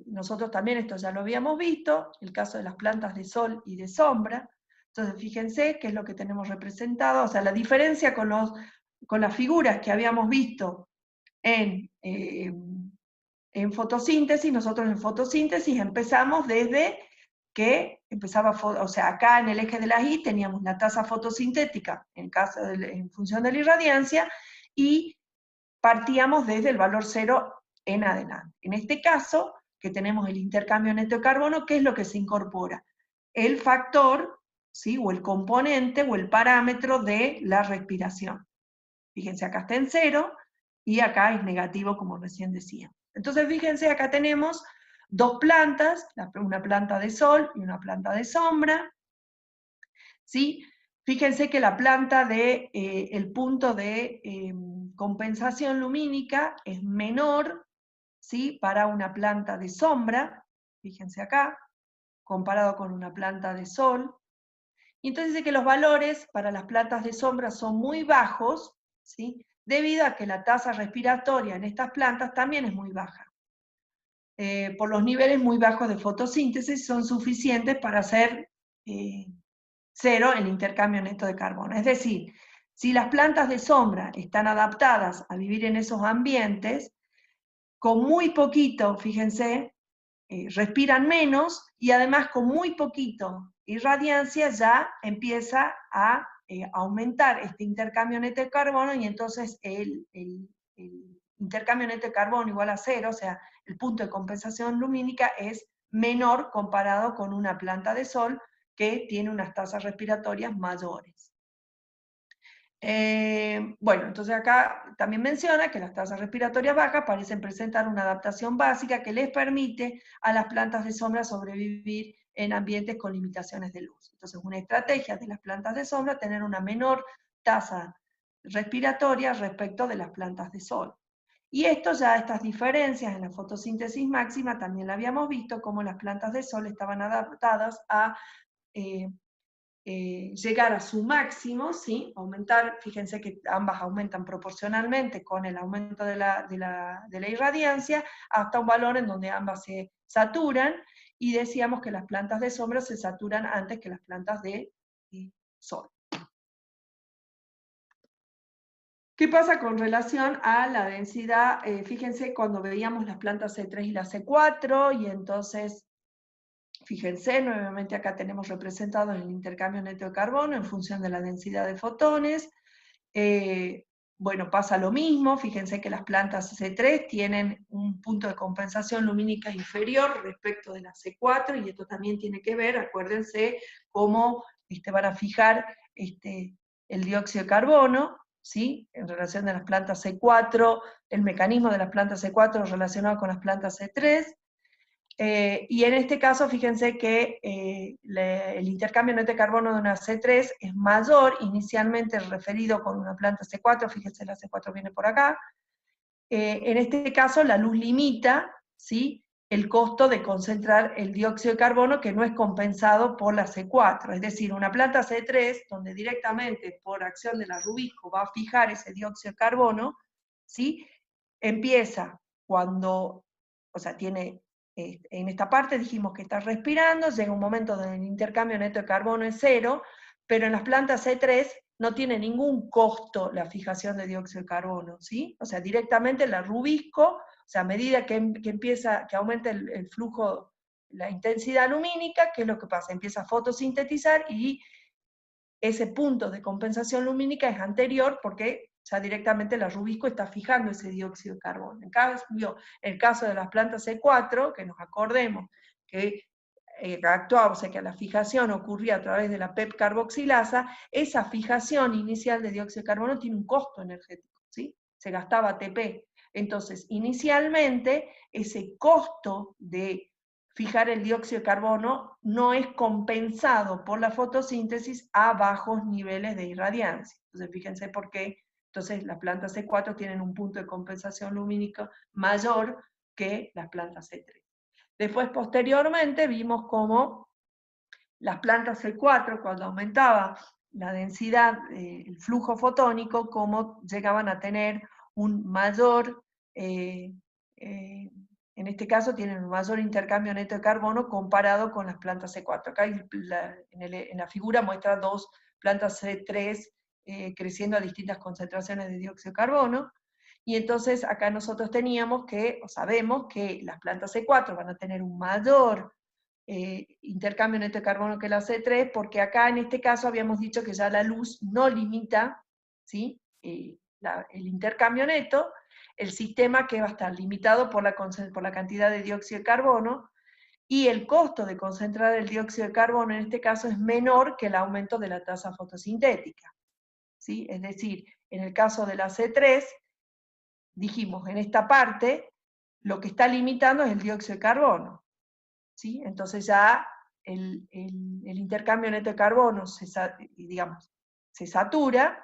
nosotros también esto ya lo habíamos visto, el caso de las plantas de sol y de sombra. Entonces, fíjense qué es lo que tenemos representado, o sea, la diferencia con las figuras que habíamos visto en fotosíntesis. Nosotros en fotosíntesis empezamos desde que empezaba, o sea, acá en el eje de la Y teníamos la tasa fotosintética en función de la irradiancia, y partíamos desde el valor 0 en adelante. En este caso, que tenemos el intercambio neto de carbono, ¿qué es lo que se incorpora? El factor, ¿sí? O el componente o el parámetro de la respiración. Fíjense, acá está en 0 y acá es negativo, como recién decía. Entonces, fíjense, acá tenemos dos plantas, una planta de sol y una planta de sombra, ¿sí? Fíjense que la planta de, el punto de compensación lumínica es menor, ¿sí? Para una planta de sombra, fíjense acá, comparado con una planta de sol. Y entonces dice que los valores para las plantas de sombra son muy bajos, ¿sí? Debido a que la tasa respiratoria en estas plantas también es muy baja. Por los niveles muy bajos de fotosíntesis son suficientes para hacer 0 el intercambio neto de carbono. Es decir, si las plantas de sombra están adaptadas a vivir en esos ambientes, con muy poquito, fíjense, respiran menos, y además con muy poquito irradiancia ya empieza a aumentar este intercambio neto de carbono, y entonces el intercambio neto de carbono igual a 0, o sea, el punto de compensación lumínica es menor comparado con una planta de sol que tiene unas tasas respiratorias mayores. Bueno, entonces acá también menciona que las tasas respiratorias bajas parecen presentar una adaptación básica que les permite a las plantas de sombra sobrevivir en ambientes con limitaciones de luz. Entonces, una estrategia de las plantas de sombra es tener una menor tasa respiratoria respecto de las plantas de sol. Y estas diferencias en la fotosíntesis máxima también la habíamos visto, como las plantas de sol estaban adaptadas a llegar a su máximo, ¿sí? Aumentar, fíjense que ambas aumentan proporcionalmente con el aumento de la irradiancia, hasta un valor en donde ambas se saturan, y decíamos que las plantas de sombra se saturan antes que las plantas de sol. ¿Qué pasa con relación a la densidad? Fíjense cuando veíamos las plantas C3 y la C4, y entonces Fíjense, nuevamente acá tenemos representado el intercambio neto de carbono en función de la densidad de fotones. Bueno, pasa lo mismo, fíjense que las plantas C3 tienen un punto de compensación lumínica inferior respecto de la C4, y esto también tiene que ver, acuérdense, cómo van a fijar el dióxido de carbono, ¿sí? En relación a las plantas C4, el mecanismo de las plantas C4 relacionado con las plantas C3, y en este caso, fíjense que el intercambio neto de carbono de una C3 es mayor, inicialmente referido con una planta C4, fíjense la C4 viene por acá. En este caso, la luz limita, ¿sí?, el costo de concentrar el dióxido de carbono, que no es compensado por la C4. Es decir, una planta C3, donde directamente por acción de la Rubisco va a fijar ese dióxido de carbono, ¿sí?, empieza cuando, o sea, tiene, en esta parte dijimos que está respirando, llega un momento donde el intercambio neto de carbono es cero, pero en las plantas C3 no tiene ningún costo la fijación de dióxido de carbono, ¿sí? O sea, directamente la Rubisco, o sea, a medida que empieza, que aumenta el flujo, la intensidad lumínica, ¿qué es lo que pasa? Empieza a fotosintetizar, y ese punto de compensación lumínica es anterior porque ya directamente la Rubisco está fijando ese dióxido de carbono. En cambio, el caso de las plantas C4, que nos acordemos que actuaba, o sea que la fijación ocurría a través de la PEP carboxilasa, esa fijación inicial de dióxido de carbono tiene un costo energético, ¿sí? Se gastaba ATP. Entonces, inicialmente, ese costo de fijar el dióxido de carbono no es compensado por la fotosíntesis a bajos niveles de irradiancia. Entonces, fíjense por qué. Entonces, las plantas C4 tienen un punto de compensación lumínica mayor que las plantas C3. Después, posteriormente, vimos cómo las plantas C4, cuando aumentaba la densidad, el flujo fotónico, cómo llegaban a tener un mayor, en este caso tienen un mayor intercambio neto de carbono comparado con las plantas C4. Acá en la figura muestra dos plantas C3 creciendo a distintas concentraciones de dióxido de carbono. Y entonces acá nosotros teníamos que, o sabemos que las plantas C4 van a tener un mayor intercambio neto de carbono que la C3, porque acá en este caso habíamos dicho que ya la luz no limita, ¿sí?, el intercambio neto, el sistema que va a estar limitado por la cantidad de dióxido de carbono, y el costo de concentrar el dióxido de carbono en este caso es menor que el aumento de la tasa fotosintética, ¿sí? Es decir, en el caso de la C3, dijimos, en esta parte, lo que está limitando es el dióxido de carbono, ¿sí? Entonces ya el intercambio neto de carbono se satura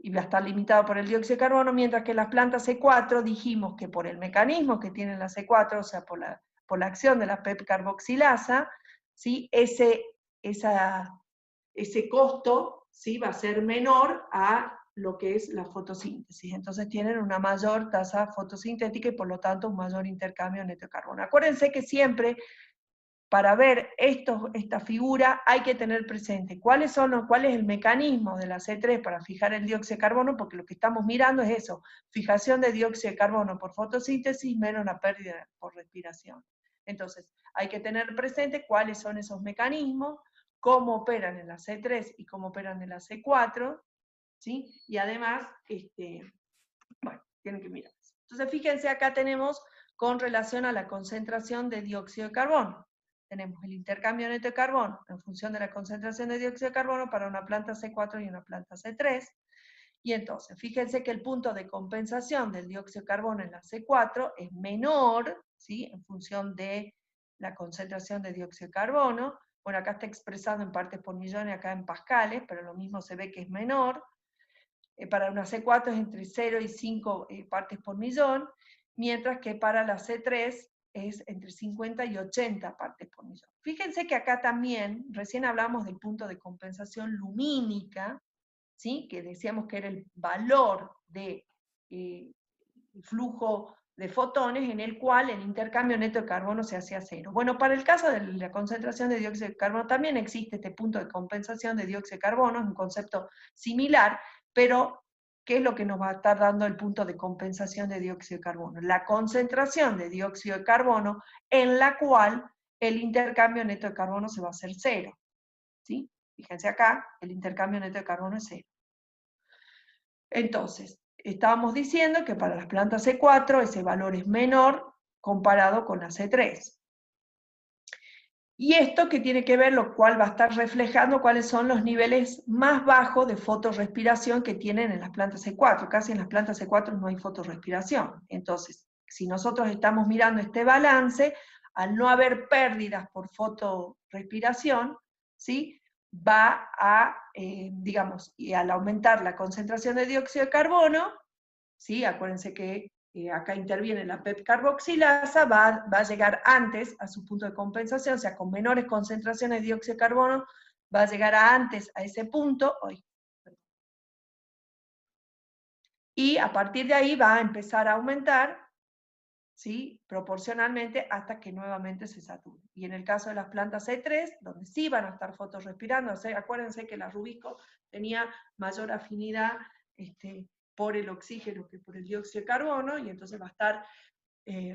y va a estar limitado por el dióxido de carbono, mientras que las plantas C4 dijimos que por el mecanismo que tienen las C4, o sea, por la acción de la PEP carboxilasa, ¿sí?, ese costo, ¿sí?, va a ser menor a lo que es la fotosíntesis. Entonces tienen una mayor tasa fotosintética y por lo tanto un mayor intercambio neto de carbono. Acuérdense que siempre, para ver esta figura, hay que tener presente cuál es el mecanismo de la C3 para fijar el dióxido de carbono, porque lo que estamos mirando es eso, fijación de dióxido de carbono por fotosíntesis menos la pérdida por respiración. Entonces, hay que tener presente cuáles son esos mecanismos, cómo operan en la C3 y cómo operan en la C4, ¿sí? Y además, bueno, tienen que mirar eso. Entonces, fíjense, acá tenemos con relación a la concentración de dióxido de carbono. Tenemos el intercambio neto de carbono en función de la concentración de dióxido de carbono para una planta C4 y una planta C3. Y entonces, fíjense que el punto de compensación del dióxido de carbono en la C4 es menor, ¿sí?, en función de la concentración de dióxido de carbono. Bueno, acá está expresado en partes por millón y acá en pascales, pero lo mismo se ve que es menor. Para una C4 es entre 0 y 5 partes por millón, mientras que para la C3 es entre 50 y 80 partes por millón. Fíjense que acá también, recién hablamos del punto de compensación lumínica, ¿sí?, que decíamos que era el valor de flujo de fotones en el cual el intercambio neto de carbono se hacía cero. Bueno, para el caso de la concentración de dióxido de carbono también existe este punto de compensación de dióxido de carbono, es un concepto similar, pero ¿qué es lo que nos va a estar dando el punto de compensación de dióxido de carbono? La concentración de dióxido de carbono en la cual el intercambio neto de carbono se va a hacer 0. ¿Sí? Fíjense acá, el intercambio neto de carbono es 0. Entonces, estábamos diciendo que para las plantas C4 ese valor es menor comparado con la C3. Y esto que tiene que ver, lo cual va a estar reflejando cuáles son los niveles más bajos de fotorrespiración que tienen en las plantas C4. Casi en las plantas C4 no hay fotorrespiración. Entonces, si nosotros estamos mirando este balance, al no haber pérdidas por fotorrespiración, ¿sí? Va a, digamos, y al aumentar la concentración de dióxido de carbono, ¿sí? Acuérdense que acá interviene la PEP carboxilasa, va a llegar antes a su punto de compensación, o sea, con menores concentraciones de dióxido de carbono, va a llegar antes a ese punto, y a partir de ahí va a empezar a aumentar, ¿sí? Proporcionalmente hasta que nuevamente se sature. Y en el caso de las plantas C3, donde sí van a estar fotorrespirando, o sea, acuérdense que la Rubisco tenía mayor afinidad por el oxígeno que por el dióxido de carbono, y entonces va a estar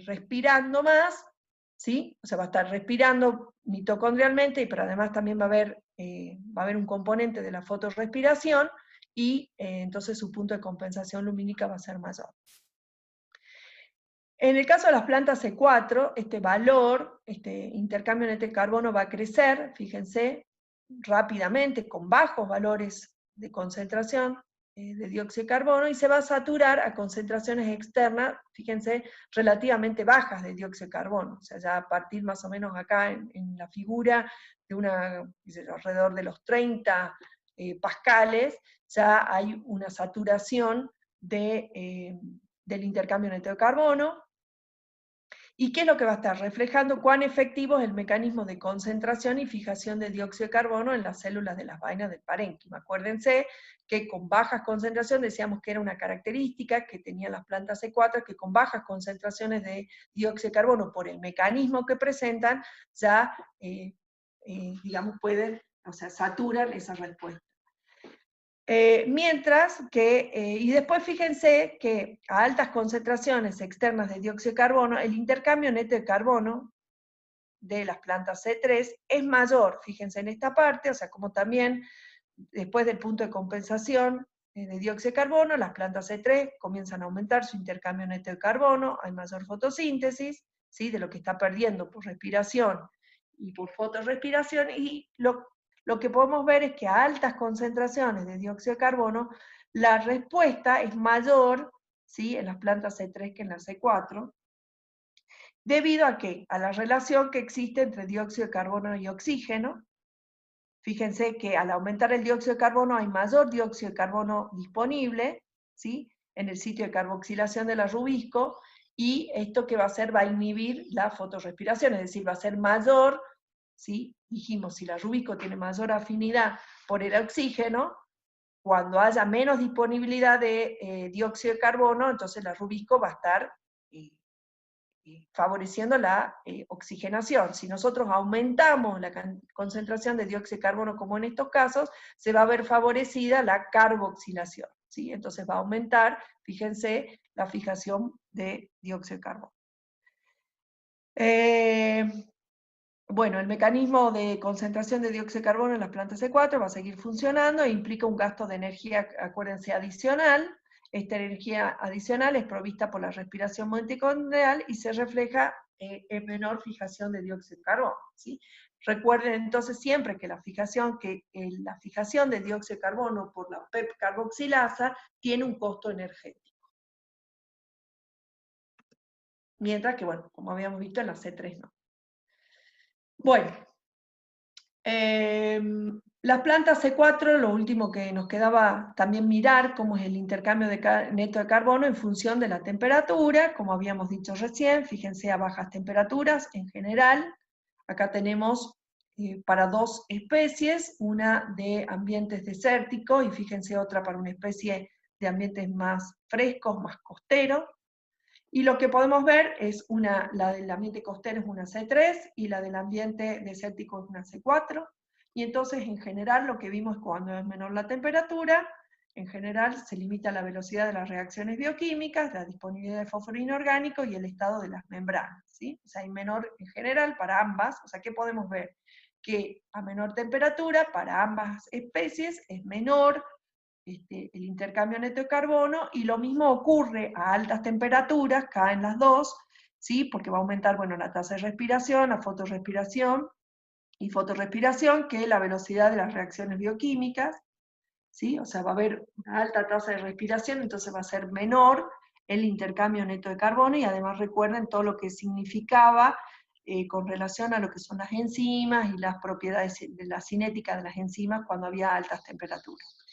respirando más, ¿sí? O sea, va a estar respirando mitocondrialmente, pero además también va a haber un componente de la fotorrespiración, y entonces su punto de compensación lumínica va a ser mayor. En el caso de las plantas C4, este valor, este intercambio neto de carbono va a crecer, fíjense, rápidamente, con bajos valores de concentración de dióxido de carbono, y se va a saturar a concentraciones externas, fíjense, relativamente bajas de dióxido de carbono. O sea, ya a partir más o menos acá en la figura de alrededor de los 30 pascales, ya hay una saturación del intercambio neto de carbono. ¿Y qué es lo que va a estar reflejando? Cuán efectivo es el mecanismo de concentración y fijación de dióxido de carbono en las células de las vainas del parénquima. Acuérdense que con bajas concentraciones, decíamos que era una característica que tenían las plantas C4, que con bajas concentraciones de dióxido de carbono, por el mecanismo que presentan, ya, digamos, pueden, o sea, saturan esa respuesta. Mientras que, y después fíjense que a altas concentraciones externas de dióxido de carbono, el intercambio neto de carbono de las plantas C3 es mayor, fíjense en esta parte, o sea, como también después del punto de compensación de dióxido de carbono, las plantas C3 comienzan a aumentar su intercambio neto de carbono, hay mayor fotosíntesis, ¿sí? De lo que está perdiendo por respiración y por fotorrespiración, y lo que podemos ver es que a altas concentraciones de dióxido de carbono, la respuesta es mayor, ¿sí? En las plantas C3 que en las C4, debido a qué? A la relación que existe entre dióxido de carbono y oxígeno. Fíjense que al aumentar el dióxido de carbono hay mayor dióxido de carbono disponible, ¿sí? En el sitio de carboxilación de la Rubisco, y esto que va a hacer va a inhibir la fotorrespiración, es decir, va a ser mayor, ¿sí? Dijimos, si la Rubisco tiene mayor afinidad por el oxígeno, cuando haya menos disponibilidad de dióxido de carbono, entonces la Rubisco va a estar favoreciendo la oxigenación. Si nosotros aumentamos la concentración de dióxido de carbono, como en estos casos, se va a ver favorecida la carboxilación, ¿sí? Entonces va a aumentar, fíjense, la fijación de dióxido de carbono. Bueno, el mecanismo de concentración de dióxido de carbono en las plantas C4 va a seguir funcionando e implica un gasto de energía, acuérdense, adicional. Esta energía adicional es provista por la respiración mitocondrial y se refleja en menor fijación de dióxido de carbono, ¿sí? Recuerden entonces siempre que la fijación de dióxido de carbono por la PEP carboxilasa tiene un costo energético. Mientras que, bueno, como habíamos visto en la C3 no. Bueno, las plantas C4, lo último que nos quedaba también mirar cómo es el intercambio neto de carbono en función de la temperatura, como habíamos dicho recién, fíjense a bajas temperaturas en general. Acá tenemos para dos especies, una de ambientes desérticos y fíjense otra para una especie de ambientes más frescos, más costeros. Y lo que podemos ver es la del ambiente costero es una C3 y la del ambiente desértico es una C4. Y entonces, en general, lo que vimos es cuando es menor la temperatura, En general, se limita la velocidad de las reacciones bioquímicas, la disponibilidad de fósforo inorgánico y el estado de las membranas, ¿sí? O sea, hay menor en general para ambas, o sea, ¿qué podemos ver? Que a menor temperatura, para ambas especies, es menor el intercambio neto de carbono, y lo mismo ocurre a altas temperaturas, caen las dos, ¿sí? Porque va a aumentar, bueno, la tasa de respiración, la fotorrespiración y fotorrespiración, que es la velocidad de las reacciones bioquímicas, ¿sí? O sea, va a haber una alta tasa de respiración, entonces va a ser menor el intercambio neto de carbono, y además recuerden todo lo que significaba con relación a lo que son las enzimas y las propiedades de la cinética de las enzimas cuando había altas temperaturas.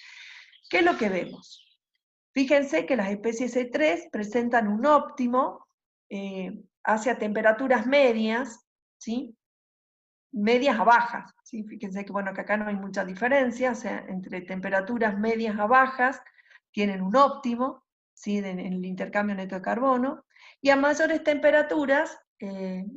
¿Qué es lo que vemos? Fíjense que las especies C3 presentan un óptimo hacia temperaturas medias, ¿sí? Medias a bajas, ¿sí? Fíjense que, bueno, que acá no hay mucha diferencia, o sea, entre temperaturas medias a bajas tienen un óptimo, ¿sí? En el intercambio neto de carbono, y a mayores temperaturas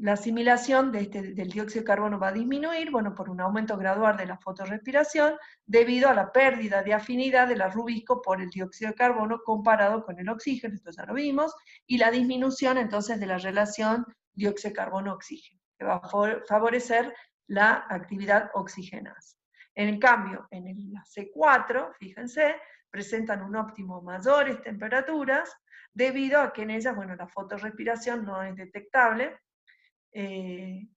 la asimilación del dióxido de carbono va a disminuir, bueno, por un aumento gradual de la fotorrespiración, debido a la pérdida de afinidad de la rubisco por el dióxido de carbono comparado con el oxígeno, esto ya lo vimos, y la disminución entonces de la relación dióxido de carbono-oxígeno, que va a favorecer la actividad oxigenasa. En cambio, en el C4, fíjense, presentan un óptimo mayores temperaturas, debido a que en ellas, bueno, la fotorrespiración no es detectable, en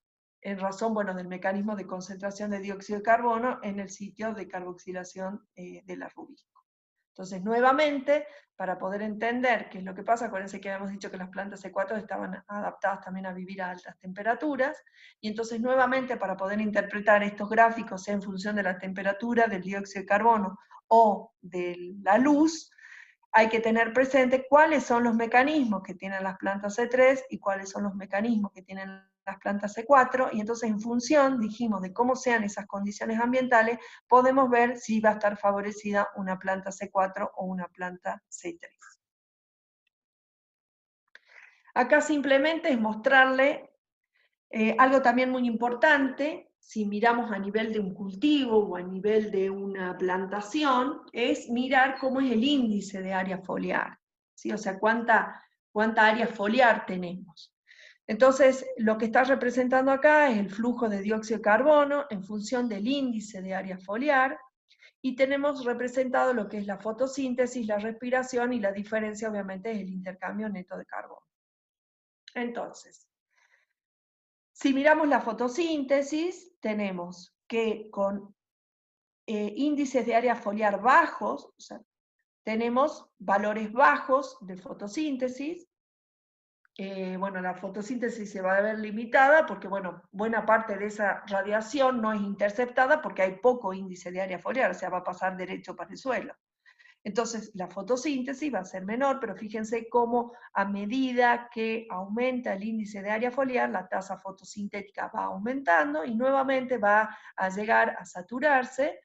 razón, bueno, del mecanismo de concentración de dióxido de carbono en el sitio de carboxilación de la rubisco. Entonces, nuevamente, para poder entender qué es lo que pasa, acuérdense que habíamos dicho que las plantas C4 estaban adaptadas también a vivir a altas temperaturas, y entonces nuevamente para poder interpretar estos gráficos en función de la temperatura, del dióxido de carbono o de la luz, hay que tener presente cuáles son los mecanismos que tienen las plantas C3 y cuáles son los mecanismos que tienen las plantas C4, y entonces en función, dijimos, de cómo sean esas condiciones ambientales, podemos ver si va a estar favorecida una planta C4 o una planta C3. Acá simplemente es mostrarle algo también muy importante, si miramos a nivel de un cultivo o a nivel de una plantación, es mirar cómo es el índice de área foliar, ¿sí? O sea, cuánta área foliar tenemos. Entonces, lo que está representando acá es el flujo de dióxido de carbono en función del índice de área foliar, y tenemos representado lo que es la fotosíntesis, la respiración, y la diferencia obviamente es el intercambio neto de carbono. Entonces, si miramos la fotosíntesis, tenemos que con índices de área foliar bajos, o sea, tenemos valores bajos de fotosíntesis. Bueno, la fotosíntesis se va a ver limitada porque, bueno, buena parte de esa radiación no es interceptada porque hay poco índice de área foliar, o sea, va a pasar derecho para el suelo. Entonces, la fotosíntesis va a ser menor, pero fíjense cómo a medida que aumenta el índice de área foliar, la tasa fotosintética va aumentando y nuevamente va a llegar a saturarse,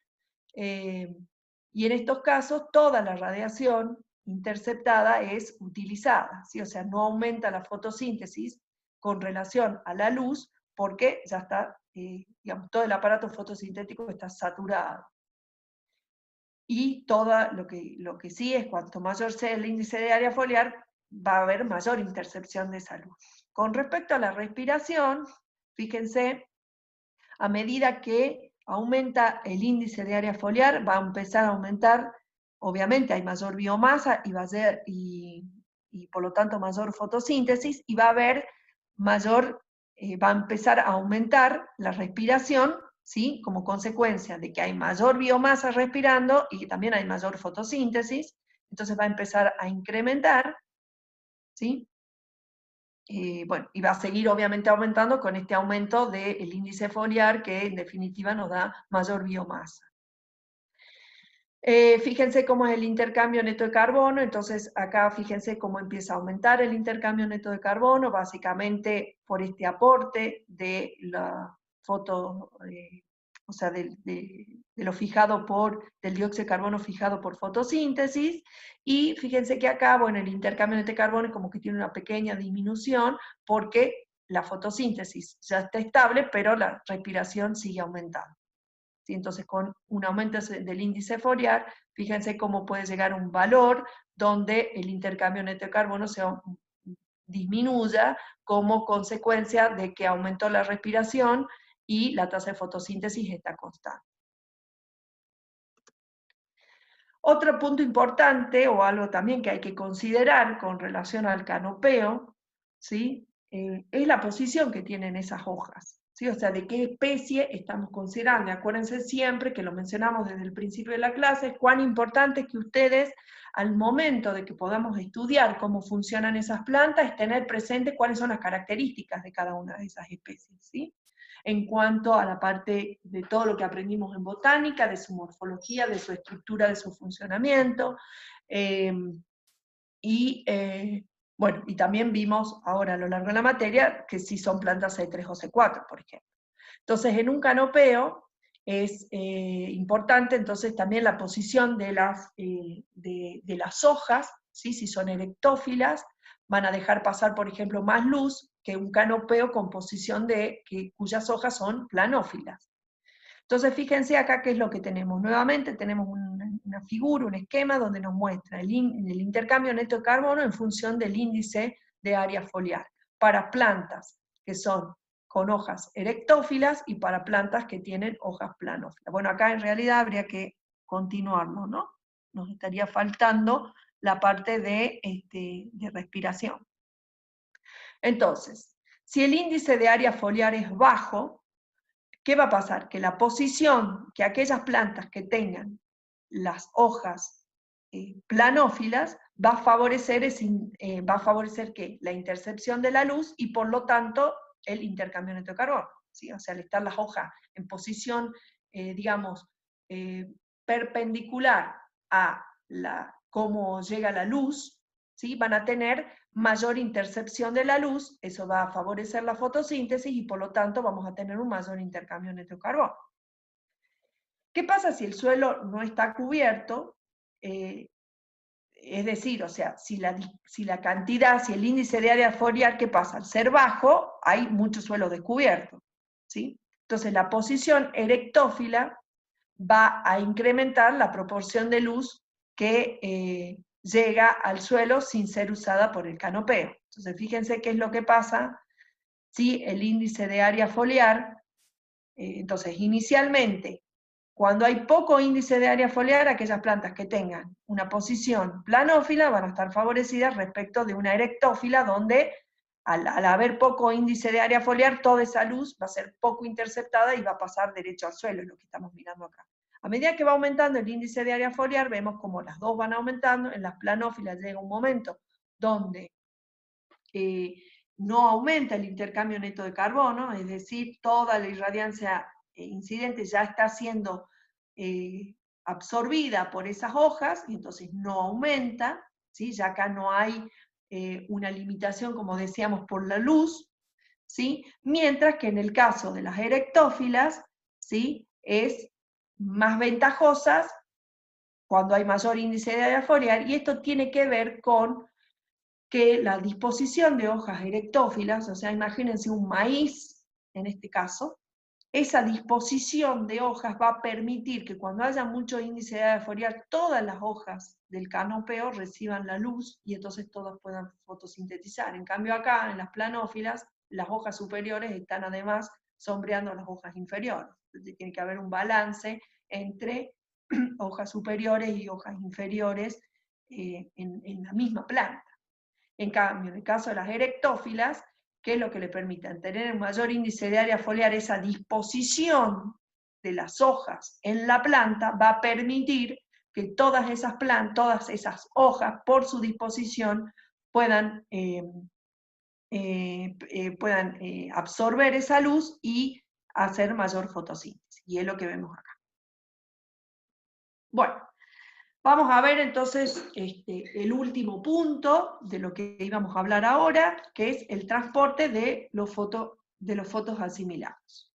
y en estos casos toda la radiación interceptada es utilizada, ¿sí? O sea, no aumenta la fotosíntesis con relación a la luz porque ya está, digamos, todo el aparato fotosintético está saturado. Y todo lo que sí es, cuanto mayor sea el índice de área foliar, va a haber mayor intercepción de esa luz. Con respecto a la respiración, fíjense, a medida que aumenta el índice de área foliar, va a empezar a aumentar, obviamente hay mayor biomasa y por lo tanto mayor fotosíntesis, y va a haber mayor, va a empezar a aumentar la respiración, ¿sí? Como consecuencia de que hay mayor biomasa respirando y que también hay mayor fotosíntesis, entonces va a empezar a incrementar, ¿sí? Bueno, y va a seguir obviamente aumentando con este aumento del índice foliar, que en definitiva nos da mayor biomasa. Fíjense cómo es el intercambio neto de carbono, entonces acá fíjense cómo empieza a aumentar el intercambio neto de carbono, básicamente por este aporte de la o sea, de lo fijado del dióxido de carbono fijado por fotosíntesis, y fíjense que acá, bueno, el intercambio neto de carbono como que tiene una pequeña disminución, porque la fotosíntesis ya está estable, pero la respiración sigue aumentando. ¿sí? Entonces, con un aumento del índice foliar, fíjense cómo puede llegar a un valor donde el intercambio neto de carbono disminuya como consecuencia de que aumentó la respiración y la tasa de fotosíntesis está constante. Otro punto importante, o algo también que hay que considerar con relación al canopeo, ¿sí? Es la posición que tienen esas hojas, ¿sí? O sea, de qué especie estamos considerando. Acuérdense siempre que lo mencionamos desde el principio de la clase, cuán importante es que ustedes, al momento de que podamos estudiar cómo funcionan esas plantas, es tener presente cuáles son las características de cada una de esas especies, ¿sí? En cuanto a la parte de todo lo que aprendimos en botánica, de su morfología, de su estructura, de su funcionamiento, bueno, y también vimos ahora a lo largo de la materia que si son plantas C3 o C4, por ejemplo. Entonces, en un canopeo es importante entonces también la posición de las hojas, ¿sí? Si son erectófilas, van a dejar pasar, por ejemplo, más luz que un canopeo con posición cuyas hojas son planófilas. Entonces, fíjense acá qué es lo que tenemos. Nuevamente tenemos una figura, un esquema donde nos muestra el intercambio neto de carbono en función del índice de área foliar para plantas que son con hojas erectófilas y para plantas que tienen hojas planófilas. Bueno, acá en realidad habría que continuarlo, ¿no? Nos estaría faltando la parte de respiración. Entonces, si el índice de área foliar es bajo, ¿qué va a pasar? Que la posición, que aquellas plantas que tengan las hojas planófilas, va a favorecer ¿qué? La intercepción de la luz y por lo tanto el intercambio neto de carbono, ¿sí? O sea, al estar las hojas en posición, digamos, perpendicular a cómo llega la luz, ¿sí? Van a tener mayor intercepción de la luz, eso va a favorecer la fotosíntesis y por lo tanto vamos a tener un mayor intercambio neto de carbono. ¿Qué pasa si el suelo no está cubierto? Es decir, o sea, si la cantidad, si el índice de área foliar, ¿qué pasa? Al ser bajo, hay mucho suelo descubierto, ¿sí? Entonces la posición erectófila va a incrementar la proporción de luz que llega al suelo sin ser usada por el canopeo. Entonces fíjense qué es lo que pasa si el índice de área foliar, entonces inicialmente, cuando hay poco índice de área foliar, aquellas plantas que tengan una posición planófila van a estar favorecidas respecto de una erectófila, donde al haber poco índice de área foliar, toda esa luz va a ser poco interceptada y va a pasar derecho al suelo, es lo que estamos mirando acá. A medida que va aumentando el índice de área foliar, vemos como las dos van aumentando. En las planófilas llega un momento donde no aumenta el intercambio neto de carbono, es decir, toda la irradiancia incidente ya está siendo absorbida por esas hojas, y entonces no aumenta, ¿sí? Ya acá no hay una limitación, como decíamos, por la luz, ¿sí? Mientras que en el caso de las erectófilas, ¿sí? Es más ventajosas cuando hay mayor índice de área foliar, y esto tiene que ver con que la disposición de hojas erectófilas, o sea, imagínense un maíz, en este caso, esa disposición de hojas va a permitir que cuando haya mucho índice de área foliar, todas las hojas del canopeo reciban la luz y entonces todas puedan fotosintetizar. En cambio acá, en las planófilas, las hojas superiores están además sombreando las hojas inferiores. Entonces tiene que haber un balance entre hojas superiores y hojas inferiores en la misma planta. En cambio, en el caso de las erectófilas, ¿qué es lo que le permiten? Tener un mayor índice de área foliar, esa disposición de las hojas en la planta va a permitir que todas esas hojas, por su disposición, puedan absorber esa luz y hacer mayor fotosíntesis. Y es lo que vemos acá. Bueno, vamos a ver entonces el último punto de lo que íbamos a hablar ahora, que es el transporte de los fotos asimilados.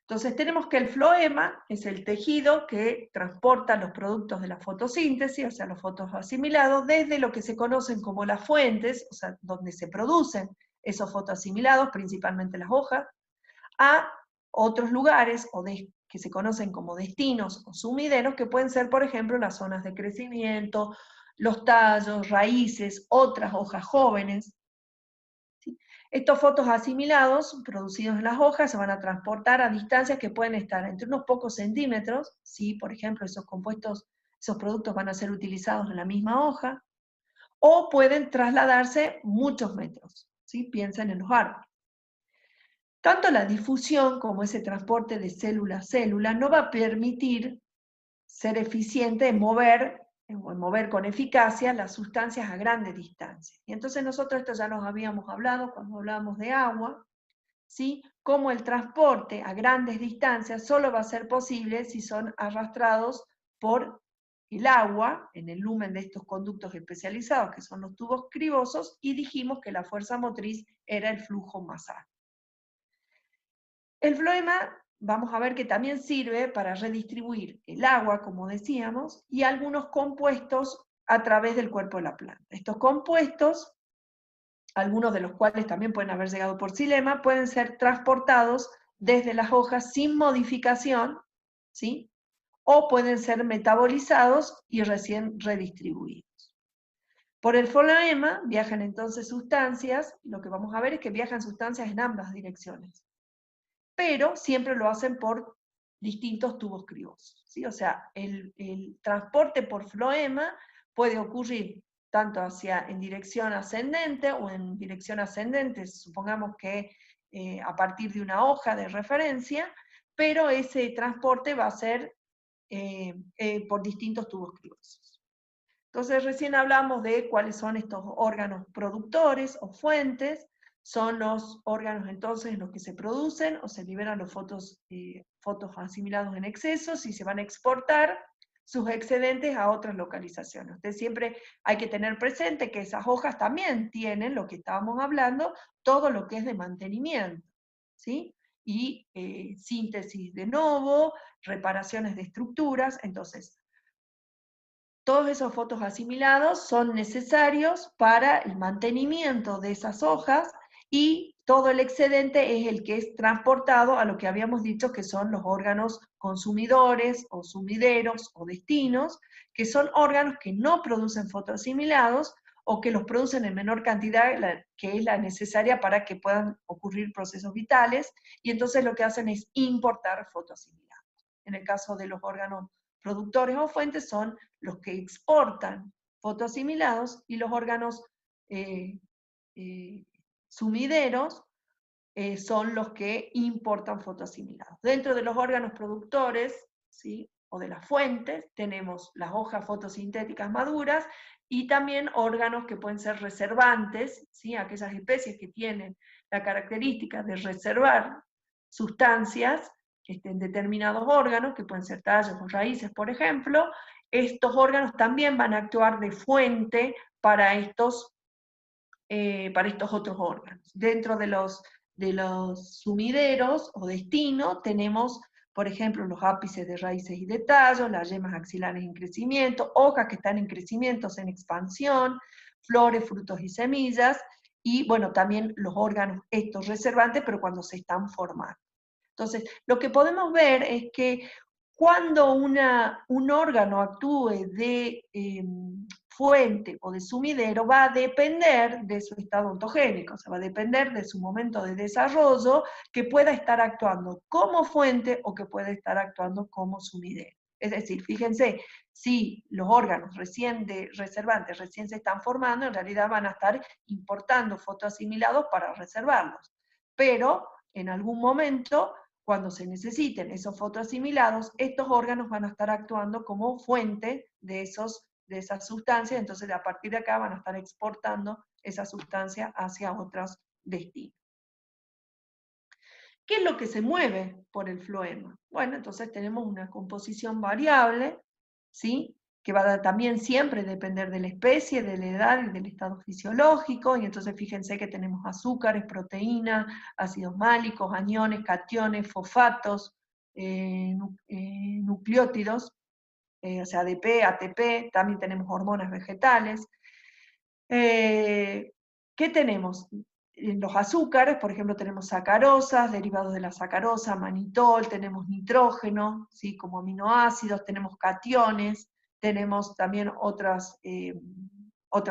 Entonces tenemos que el floema es el tejido que transporta los productos de la fotosíntesis, o sea, los fotos asimilados, desde lo que se conocen como las fuentes, o sea, donde se producen esos fotoasimilados, principalmente las hojas, a otros lugares, que se conocen como destinos o sumideros, que pueden ser, por ejemplo, las zonas de crecimiento, los tallos, raíces, otras hojas jóvenes. ¿Sí? Estos fotos asimilados producidos en las hojas se van a transportar a distancias que pueden estar entre unos pocos centímetros, si por ejemplo esos compuestos, esos productos van a ser utilizados en la misma hoja, o pueden trasladarse muchos metros, ¿sí? Piensen en los árboles. Tanto la difusión como ese transporte de célula a célula no va a permitir ser eficiente en mover con eficacia las sustancias a grandes distancias. Y entonces nosotros esto ya nos habíamos hablado cuando hablábamos de agua, ¿sí? Cómo el transporte a grandes distancias solo va a ser posible si son arrastrados por el agua, en el lumen de estos conductos especializados, que son los tubos cribosos, y dijimos que la fuerza motriz era el flujo masal. El floema, vamos a ver que también sirve para redistribuir el agua, como decíamos, y algunos compuestos a través del cuerpo de la planta. Estos compuestos, algunos de los cuales también pueden haber llegado por xilema, pueden ser transportados desde las hojas sin modificación, ¿sí? O pueden ser metabolizados y recién redistribuidos. Por el floema viajan entonces sustancias, lo que vamos a ver es que viajan sustancias en ambas direcciones, pero siempre lo hacen por distintos tubos cribosos, ¿sí? O sea, el transporte por floema puede ocurrir tanto en dirección ascendente o en dirección ascendente, supongamos que a partir de una hoja de referencia, pero ese transporte va a ser por distintos tubos cribosos. Entonces recién hablamos de cuáles son estos órganos productores o fuentes. Son los órganos entonces en los que se producen o se liberan los fotos asimilados en exceso, y se van a exportar sus excedentes a otras localizaciones. Usted siempre hay que tener presente que esas hojas también tienen, lo que estábamos hablando, todo lo que es de mantenimiento, ¿sí? Y síntesis de novo, reparaciones de estructuras. Entonces, todos esos fotos asimilados son necesarios para el mantenimiento de esas hojas, y todo el excedente es el que es transportado a lo que habíamos dicho que son los órganos consumidores o sumideros o destinos, que son órganos que no producen fotoasimilados o que los producen en menor cantidad que es la necesaria para que puedan ocurrir procesos vitales, y entonces lo que hacen es importar fotoasimilados. En el caso de los órganos productores o fuentes son los que exportan fotoasimilados, y los órganos sumideros son los que importan fotoasimilados. Dentro de los órganos productores, ¿sí? O de las fuentes, tenemos las hojas fotosintéticas maduras y también órganos que pueden ser reservantes, ¿sí? Aquellas especies que tienen la característica de reservar sustancias en determinados órganos, que pueden ser tallos o raíces, por ejemplo. Estos órganos también van a actuar de fuente para estos otros órganos. Dentro de los sumideros o destinos tenemos, por ejemplo, los ápices de raíces y de tallos, las yemas axilares en crecimiento, hojas que están en crecimientos en expansión, flores, frutos y semillas, y bueno, también los órganos estos reservantes, pero cuando se están formando. Entonces, lo que podemos ver es que cuando un órgano actúe de fuente o de sumidero, va a depender de su estado ontogénico, o sea, va a depender de su momento de desarrollo, que pueda estar actuando como fuente o que pueda estar actuando como sumidero. Es decir, fíjense, si los órganos reservantes recién se están formando, en realidad van a estar importando fotoasimilados para reservarlos. Pero en algún momento, cuando se necesiten esos fotoasimilados, estos órganos van a estar actuando como fuente de esas sustancias, entonces a partir de acá van a estar exportando esa sustancia hacia otros destinos. ¿Qué es lo que se mueve por el floema? Bueno, entonces tenemos una composición variable, ¿sí? Que va a también siempre depender de la especie, de la edad y del estado fisiológico, y entonces fíjense que tenemos azúcares, proteínas, ácidos málicos, aniones, cationes, fosfatos, nucleótidos, o sea, ADP, ATP, también tenemos hormonas vegetales. ¿Qué tenemos? en los azúcares, por ejemplo, tenemos sacarosas, derivados de la sacarosa, manitol, tenemos nitrógeno, ¿sí? Como aminoácidos, tenemos cationes, tenemos también otras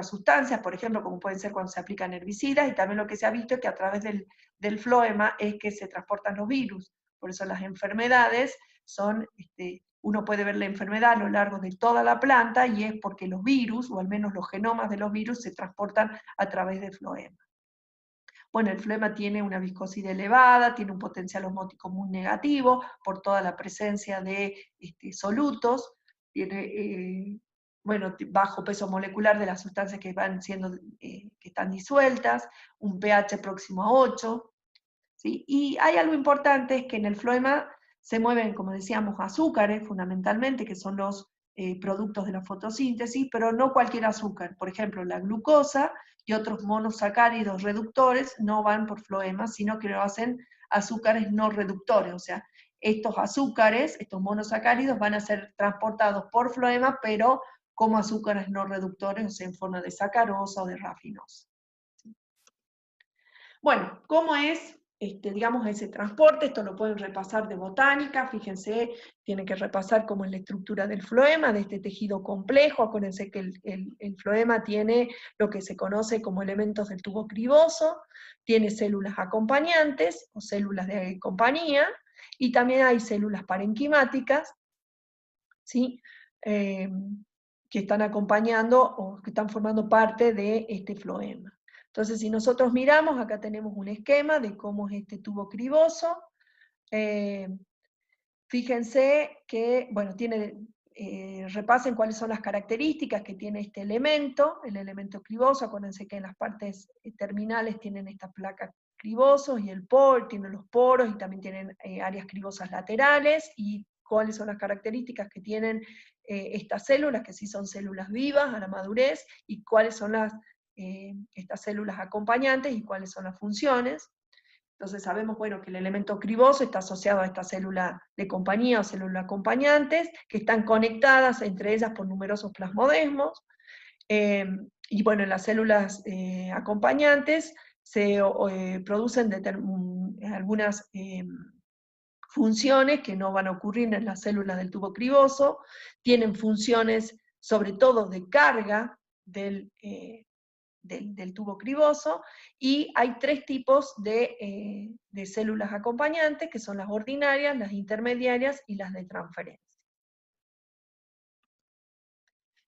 sustancias, por ejemplo, como pueden ser cuando se aplican herbicidas, y también lo que se ha visto es que a través del floema es que se transportan los virus. Por eso las enfermedades son, uno puede ver la enfermedad a lo largo de toda la planta, y es porque los virus, o al menos los genomas de los virus, se transportan a través del floema. Bueno, el floema tiene una viscosidad elevada, tiene un potencial osmótico muy negativo por toda la presencia de solutos, tiene bueno, bajo peso molecular de las sustancias que van siendo, que están disueltas, un pH próximo a 8, ¿sí? Y hay algo importante, es que en el floema se mueven, como decíamos, azúcares fundamentalmente, que son los productos de la fotosíntesis, pero no cualquier azúcar. Por ejemplo, la glucosa y otros monosacáridos reductores no van por floema, sino que lo hacen azúcares no reductores, o sea, estos azúcares, estos monosacáridos van a ser transportados por floema, pero como azúcares no reductores, o sea, en forma de sacarosa o de rafinosa. Bueno, ¿cómo es, digamos, ese transporte? Esto lo pueden repasar de botánica, fíjense, tienen que repasar cómo es la estructura del floema, de este tejido complejo. Acuérdense que el floema tiene lo que se conoce como elementos del tubo criboso, tiene células acompañantes o células de compañía, y también hay células parenquimáticas, ¿sí? Que están acompañando o que están formando parte de este floema. Entonces, si nosotros miramos, acá tenemos un esquema de cómo es este tubo criboso. Fíjense que, bueno, repasen cuáles son las características que tiene este elemento, el elemento criboso. Acuérdense que en las partes terminales tienen estas placas cribosos, y el poro, tienen los poros, y también tienen áreas cribosas laterales, y cuáles son las características que tienen estas células, que sí son células vivas a la madurez, y cuáles son estas células acompañantes y cuáles son las funciones. Entonces sabemos, bueno, que el elemento criboso está asociado a esta célula de compañía o célula acompañantes, que están conectadas entre ellas por numerosos plasmodesmos. Y bueno, en las células acompañantes se producen algunas funciones que no van a ocurrir en las células del tubo criboso, tienen funciones sobre todo de carga del tubo criboso, y hay tres tipos de células acompañantes, que son las ordinarias, las intermediarias y las de transferencia.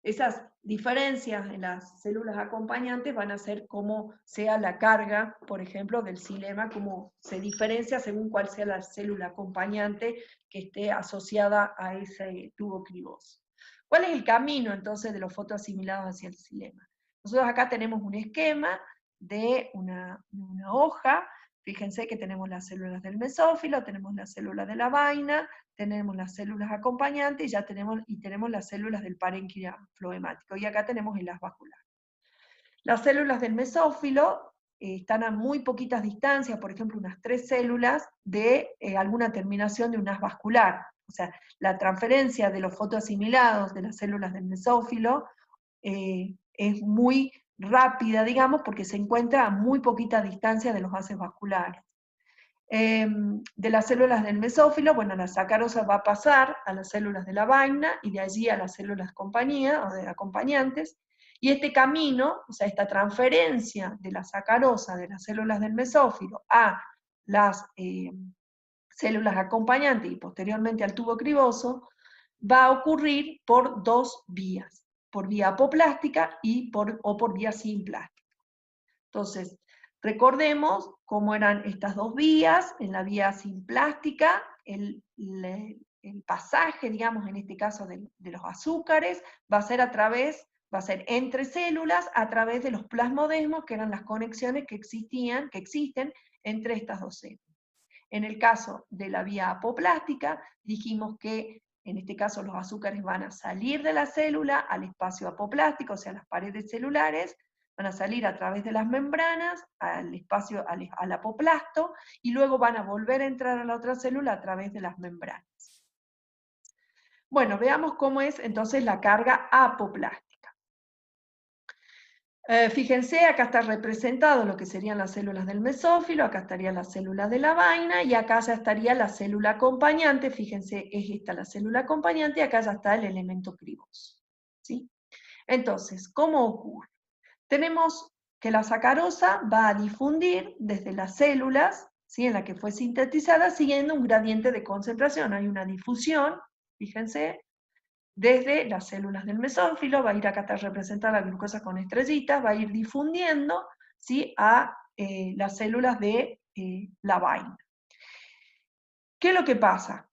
Esas diferencias en las células acompañantes van a ser cómo sea la carga, por ejemplo, del xilema, cómo se diferencia según cuál sea la célula acompañante que esté asociada a ese tubo criboso. ¿Cuál es el camino entonces de los fotoasimilados hacia el xilema? Nosotros acá tenemos un esquema de una hoja. Fíjense que tenemos las células del mesófilo, tenemos las células de la vaina, tenemos las células acompañantes, y tenemos las células del parénquima floemático, y acá tenemos el haz vascular. Las células del mesófilo están a muy poquitas distancias, por ejemplo, unas 3 células de alguna terminación de un haz vascular. O sea, la transferencia de los fotoasimilados de las células del mesófilo es muy rápida, digamos, porque se encuentra a muy poquita distancia de los haces vasculares. De las células del mesófilo, bueno, la sacarosa va a pasar a las células de la vaina, y de allí a las células compañía o de acompañantes, y este camino, o sea, esta transferencia de la sacarosa de las células del mesófilo a las células acompañantes y posteriormente al tubo criboso, va a ocurrir por dos vías, por vía apoplástica o por vía simplástica. Entonces, recordemos cómo eran estas dos vías. En la vía simplástica, el pasaje, digamos, en este caso de los azúcares, va a ser entre células a través de los plasmodesmos, que eran las conexiones que existen entre estas dos células. En el caso de la vía apoplástica, dijimos que en este caso los azúcares van a salir de la célula al espacio apoplástico, o sea, a las paredes celulares, van a salir a través de las membranas, al espacio, al apoplasto, y luego van a volver a entrar a la otra célula a través de las membranas. Bueno, veamos cómo es entonces la carga apoplástica. Fíjense, acá está representado lo que serían las células del mesófilo, acá estaría la célula de la vaina, y acá ya estaría la célula acompañante. Fíjense, es esta la célula acompañante, y acá ya está el elemento criboso, ¿sí? Entonces, ¿cómo ocurre? Tenemos que la sacarosa va a difundir desde las células, ¿sí?, en la que fue sintetizada, siguiendo un gradiente de concentración. Hay una difusión, fíjense, desde las células del mesófilo, va a ir, acá está representada la glucosa con estrellitas, va a ir difundiendo, ¿sí?, a las células de la vaina. ¿Qué es lo que pasa?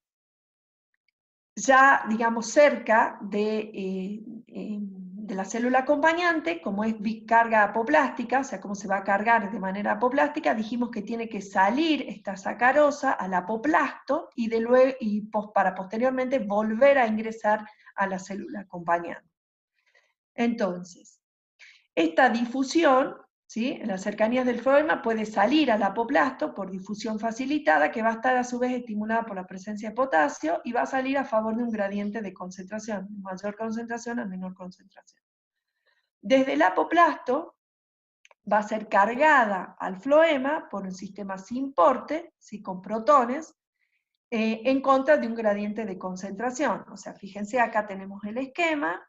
Ya, digamos, cerca de la célula acompañante, como es carga apoplástica, o sea, cómo se va a cargar de manera apoplástica, dijimos que tiene que salir esta sacarosa al apoplasto para posteriormente volver a ingresar a la célula acompañante. Entonces, esta difusión, ¿sí?, en las cercanías del floema puede salir al apoplasto por difusión facilitada, que va a estar a su vez estimulada por la presencia de potasio, y va a salir a favor de un gradiente de concentración, de mayor concentración a menor concentración. Desde el apoplasto va a ser cargada al floema por un sistema sin porte, ¿sí?, con protones, en contra de un gradiente de concentración. O sea, fíjense, acá tenemos el esquema,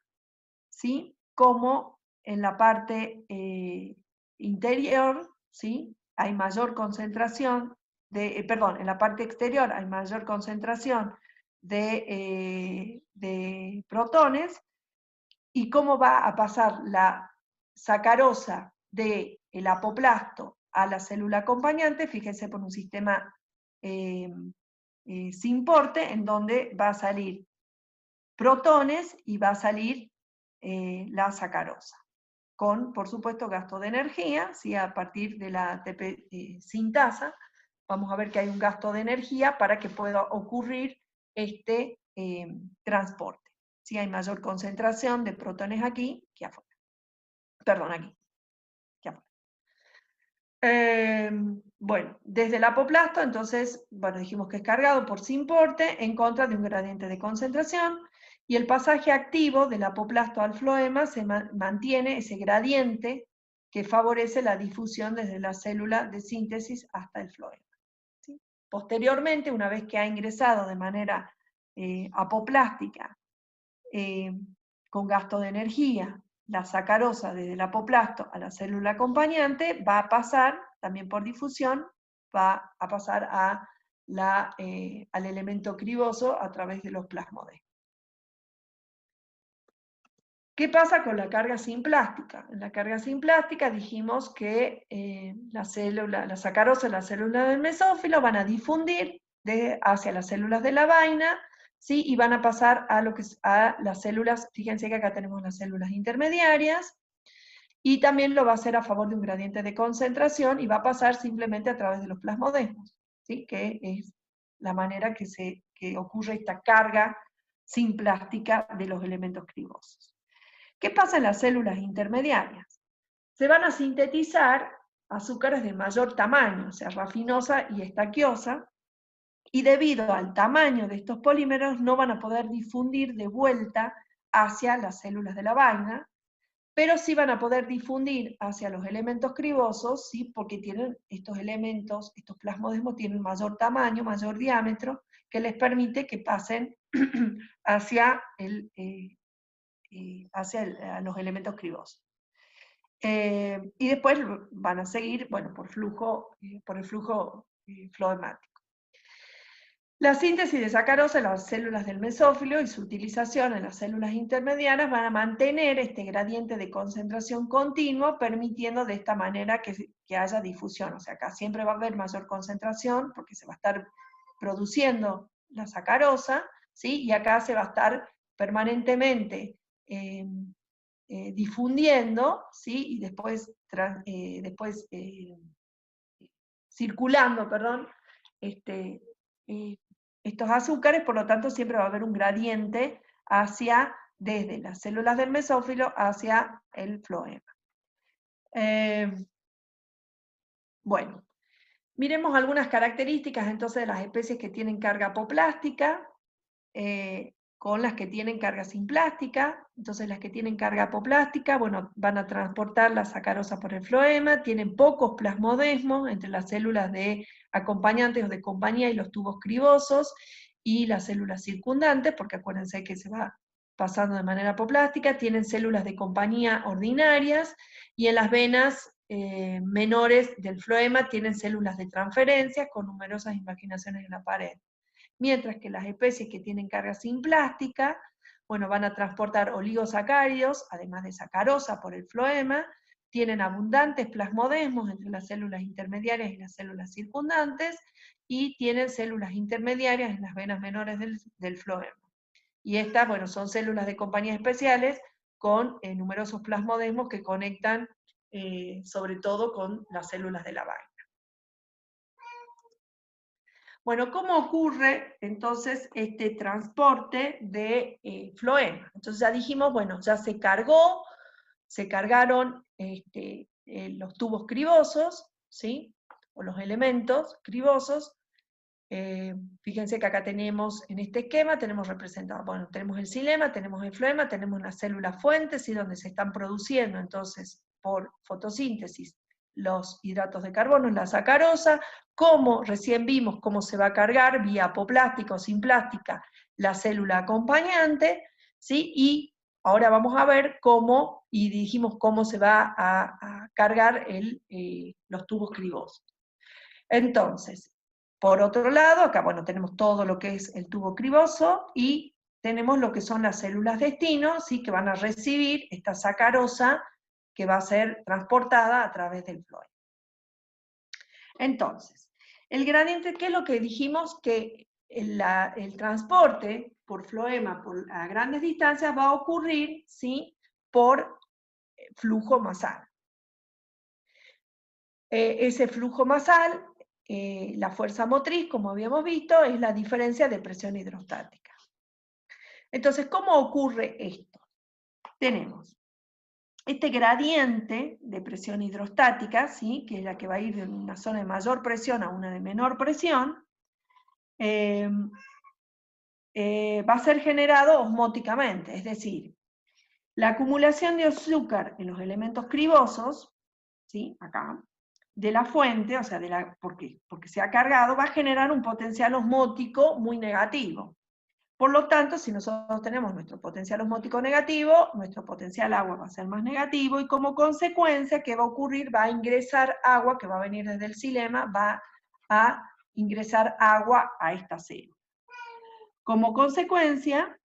¿sí?, como en la parte interior, ¿sí?, hay mayor concentración en la parte exterior hay mayor concentración de protones, y cómo va a pasar la sacarosa del apoplasto a la célula acompañante. Fíjense, por un sistema sin porte, en donde va a salir protones y va a salir la sacarosa, con, por supuesto, gasto de energía, ¿sí?, a partir de la ATP sintasa. Vamos a ver que hay un gasto de energía para que pueda ocurrir este transporte. ¿Sí? Hay mayor concentración de protones aquí que afuera. Perdón, aquí que afuera. Bueno, desde el apoplasto, entonces, bueno, dijimos que es cargado por sin porte en contra de un gradiente de concentración, y el pasaje activo del apoplasto al floema se mantiene ese gradiente que favorece la difusión desde la célula de síntesis hasta el floema, ¿sí? Posteriormente, una vez que ha ingresado de manera apoplástica, con gasto de energía, la sacarosa desde el apoplasto a la célula acompañante, va a pasar, también por difusión, va a pasar al elemento criboso a través de los plasmodesmos. ¿Qué pasa con la carga simplástica? En la carga simplástica dijimos que la sacarosa y la célula del mesófilo van a difundir hacia las células de la vaina, ¿sí?, y van a pasar a las células. Fíjense que acá tenemos las células intermediarias, y también lo va a hacer a favor de un gradiente de concentración, y va a pasar simplemente a través de los plasmodesmos, ¿sí?, que es la manera que ocurre esta carga simplástica de los elementos cribosos. ¿Qué pasa en las células intermediarias? Se van a sintetizar azúcares de mayor tamaño, o sea, rafinosa y estaquiosa, y debido al tamaño de estos polímeros no van a poder difundir de vuelta hacia las células de la vaina, pero sí van a poder difundir hacia los elementos cribosos, ¿sí?, porque tienen estos elementos, estos plasmodesmos tienen mayor tamaño, mayor diámetro, que les permite que pasen hacia los elementos cribosos. Y después van a seguir, bueno, por el flujo floemático. La síntesis de sacarosa en las células del mesófilo y su utilización en las células intermediarias van a mantener este gradiente de concentración continuo, permitiendo de esta manera que haya difusión. O sea, acá siempre va a haber mayor concentración porque se va a estar produciendo la sacarosa, ¿sí?, y acá se va a estar permanentemente difundiendo, ¿sí?, y después circulando, perdón, estos azúcares. Por lo tanto, siempre va a haber un gradiente desde las células del mesófilo hacia el floema. Bueno, miremos algunas características entonces de las especies que tienen carga apoplástica. con las que tienen carga simplástica. Entonces las que tienen carga apoplástica, bueno, van a transportar la sacarosa por el floema, tienen pocos plasmodesmos entre las células de acompañantes o de compañía y los tubos cribosos, y las células circundantes, porque acuérdense que se va pasando de manera apoplástica, tienen células de compañía ordinarias, y en las venas menores del floema tienen células de transferencia con numerosas invaginaciones en la pared. Mientras que las especies que tienen carga simplástica, bueno, van a transportar oligosacáridos, además de sacarosa por el floema, tienen abundantes plasmodesmos entre las células intermediarias y las células circundantes, y tienen células intermediarias en las venas menores del floema. Y estas, bueno, son células de compañía especiales con numerosos plasmodesmos que conectan sobre todo con las células de la vaina. Bueno, ¿cómo ocurre entonces este transporte de floema? Entonces ya dijimos, bueno, ya se cargaron los tubos cribosos, ¿sí? O los elementos cribosos. Fíjense que acá tenemos, en este esquema, tenemos representado, bueno, tenemos el xilema, tenemos el floema, tenemos las células fuentes, ¿sí? Donde se están produciendo, entonces, por fotosíntesis, los hidratos de carbono, la sacarosa, como recién vimos cómo se va a cargar, vía apoplástica o simplástica, la célula acompañante, ¿sí? Y ahora vamos a ver cómo, y dijimos cómo se va a cargar los tubos cribosos. Entonces, por otro lado, acá bueno, tenemos todo lo que es el tubo criboso, y tenemos lo que son las células destino, ¿sí? Que van a recibir esta sacarosa que va a ser transportada a través del floema. Entonces, el gradiente, ¿qué es lo que dijimos? Que el transporte por floema a grandes distancias va a ocurrir, ¿sí? Por flujo masal. Ese flujo masal, la fuerza motriz, como habíamos visto, es la diferencia de presión hidrostática. Entonces, ¿cómo ocurre esto? Tenemos este gradiente de presión hidrostática, ¿sí? Que es la que va a ir de una zona de mayor presión a una de menor presión, va a ser generado osmóticamente, es decir, la acumulación de azúcar en los elementos cribosos, ¿sí? Acá, de la fuente, o sea, porque se ha cargado, va a generar un potencial osmótico muy negativo. Por lo tanto, si nosotros tenemos nuestro potencial osmótico negativo, nuestro potencial agua va a ser más negativo, y como consecuencia, ¿qué va a ocurrir? Va a ingresar agua, que va a venir desde el xilema, va a ingresar agua a esta célula. Como consecuencia,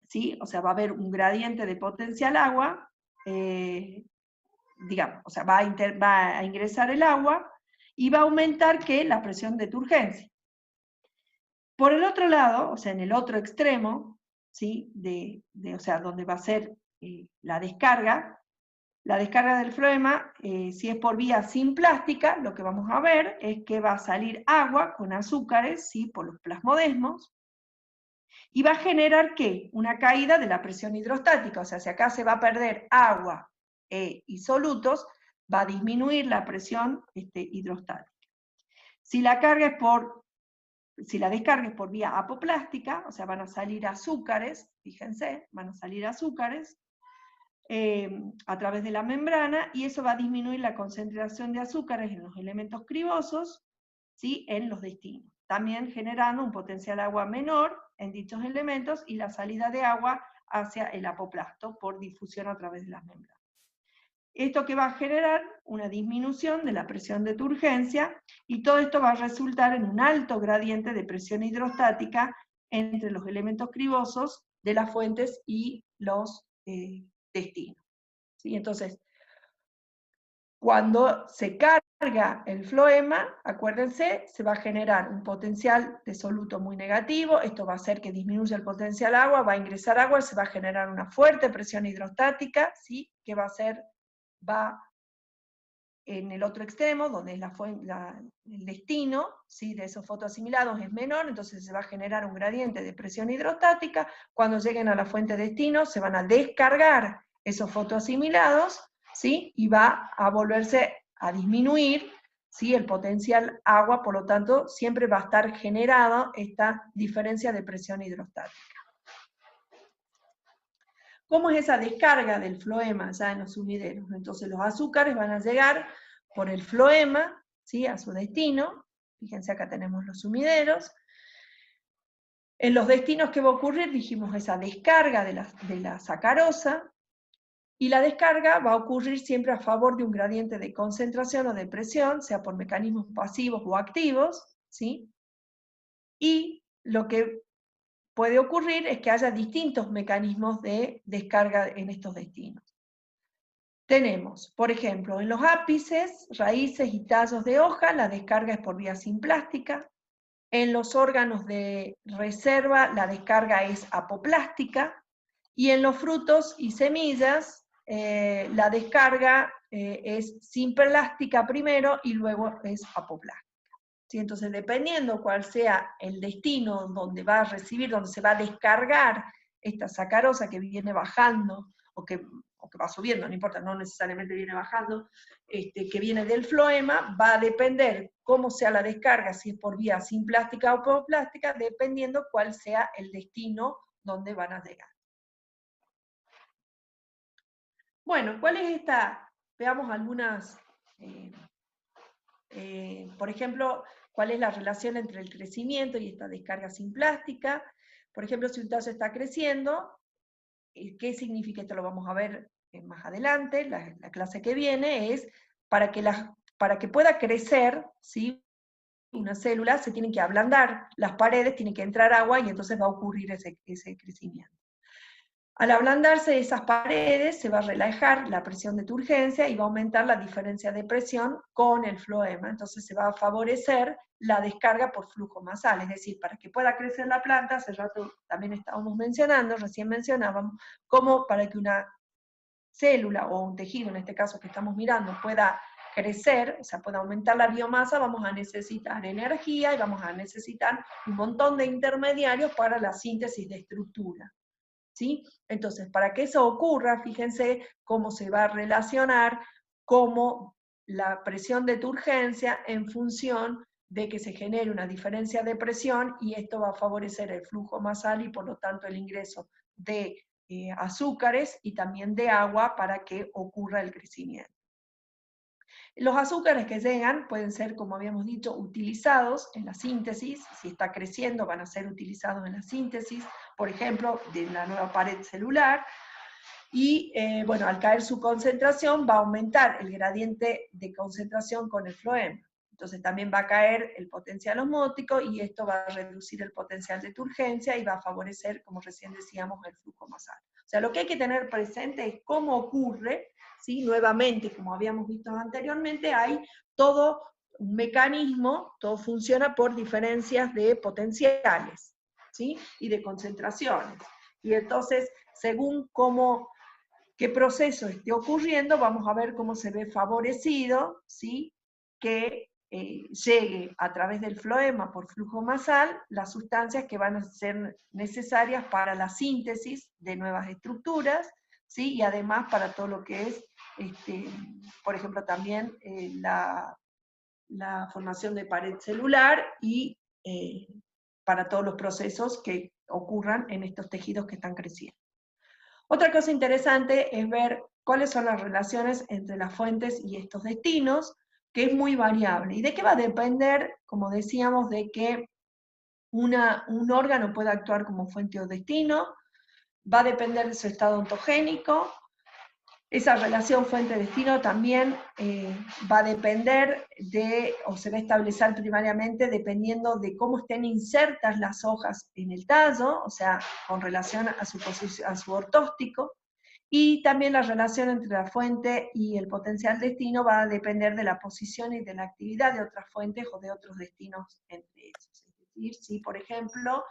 ¿sí? O sea, va a haber un gradiente de potencial agua, digamos, o sea, va a ingresar el agua, y va a aumentar, ¿qué? La presión de turgencia. Por el otro lado, o sea, en el otro extremo, ¿sí? O sea, donde va a ser la descarga del floema, si es por vía simplástica, lo que vamos a ver es que va a salir agua con azúcares, ¿sí? Por los plasmodesmos, y va a generar, ¿qué? Una caída de la presión hidrostática. O sea, si acá se va a perder agua y solutos, va a disminuir la presión hidrostática. Si la descarga es por vía apoplástica, o sea, van a salir azúcares, fíjense, van a salir azúcares a través de la membrana, y eso va a disminuir la concentración de azúcares en los elementos cribosos, ¿sí? En los destinos, también generando un potencial agua menor en dichos elementos, y la salida de agua hacia el apoplasto por difusión a través de las membranas. Esto que va a generar una disminución de la presión de turgencia, y todo esto va a resultar en un alto gradiente de presión hidrostática entre los elementos cribosos de las fuentes y los destinos. ¿Sí? Entonces, cuando se carga el floema, acuérdense, se va a generar un potencial de soluto muy negativo. Esto va a hacer que disminuya el potencial agua, va a ingresar agua, se va a generar una fuerte presión hidrostática, ¿sí? Que va en el otro extremo, donde es el destino, ¿sí? De esos fotoasimilados es menor, entonces se va a generar un gradiente de presión hidrostática. Cuando lleguen a la fuente destino, se van a descargar esos fotoasimilados, ¿sí? Y va a volverse a disminuir, ¿sí? El potencial agua, por lo tanto, siempre va a estar generada esta diferencia de presión hidrostática. ¿Cómo es esa descarga del floema ya en los sumideros? Entonces los azúcares van a llegar por el floema, ¿sí?, a su destino. Fíjense, acá tenemos los sumideros. En los destinos que va a ocurrir, dijimos esa descarga de la sacarosa, y la descarga va a ocurrir siempre a favor de un gradiente de concentración o de presión, sea por mecanismos pasivos o activos, ¿sí? Y lo que puede ocurrir es que haya distintos mecanismos de descarga en estos destinos. Tenemos, por ejemplo, en los ápices, raíces y tallos de hoja, la descarga es por vía simplástica. En los órganos de reserva, la descarga es apoplástica. Y en los frutos y semillas, la descarga es simplástica primero y luego es apoplástica. ¿Sí? Entonces, dependiendo cuál sea el destino donde va a recibir, donde se va a descargar esta sacarosa que viene bajando, o que va subiendo, no importa, no necesariamente viene bajando, que viene del floema, va a depender cómo sea la descarga, si es por vía simplástica o apoplástica, dependiendo cuál sea el destino donde van a llegar. Bueno, ¿cuál es esta? Veamos algunas, por ejemplo, ¿cuál es la relación entre el crecimiento y esta descarga simplástica? Por ejemplo, si un tallo está creciendo, ¿qué significa? Esto lo vamos a ver más adelante, la clase que viene, es para que pueda crecer, ¿sí?, una célula, se tienen que ablandar las paredes, tiene que entrar agua y entonces va a ocurrir ese crecimiento. Al ablandarse esas paredes, se va a relajar la presión de turgencia y va a aumentar la diferencia de presión con el floema. Entonces se va a favorecer la descarga por flujo masal. Es decir, para que pueda crecer la planta, hace rato también estábamos mencionando, recién mencionábamos, como para que una célula o un tejido, en este caso que estamos mirando, pueda crecer, o sea, pueda aumentar la biomasa, vamos a necesitar energía y vamos a necesitar un montón de intermediarios para la síntesis de estructura. ¿Sí? Entonces, para que eso ocurra, fíjense cómo se va a relacionar como la presión de turgencia en función de que se genere una diferencia de presión y esto va a favorecer el flujo masal y por lo tanto el ingreso de azúcares y también de agua para que ocurra el crecimiento. Los azúcares que llegan pueden ser, como habíamos dicho, utilizados en la síntesis. Si está creciendo, van a ser utilizados en la síntesis, por ejemplo, de la nueva pared celular. Y bueno, al caer su concentración, va a aumentar el gradiente de concentración con el floema. Entonces también va a caer el potencial osmótico y esto va a reducir el potencial de turgencia y va a favorecer, como recién decíamos, el flujo masal. O sea, lo que hay que tener presente es cómo ocurre, ¿sí? Nuevamente, como habíamos visto anteriormente, hay todo un mecanismo, todo funciona por diferencias de potenciales, ¿sí?, y de concentraciones. Y entonces, según qué proceso esté ocurriendo, vamos a ver cómo se ve favorecido, ¿sí?, que llegue a través del floema por flujo masal las sustancias que van a ser necesarias para la síntesis de nuevas estructuras, ¿sí?, y además para todo lo que es, por ejemplo, también la formación de pared celular y para todos los procesos que ocurran en estos tejidos que están creciendo. Otra cosa interesante es ver cuáles son las relaciones entre las fuentes y estos destinos, que es muy variable. ¿Y de qué va a depender? Como decíamos, de que un órgano pueda actuar como fuente o destino, va a depender de su estado ontogénico. Esa relación fuente-destino también va a depender o se va a establecer primariamente dependiendo de cómo estén insertas las hojas en el tallo, o sea, con relación a su ortóstico. Y también la relación entre la fuente y el potencial destino va a depender de la posición y de la actividad de otras fuentes o de otros destinos entre ellos. Es decir, si por ejemplo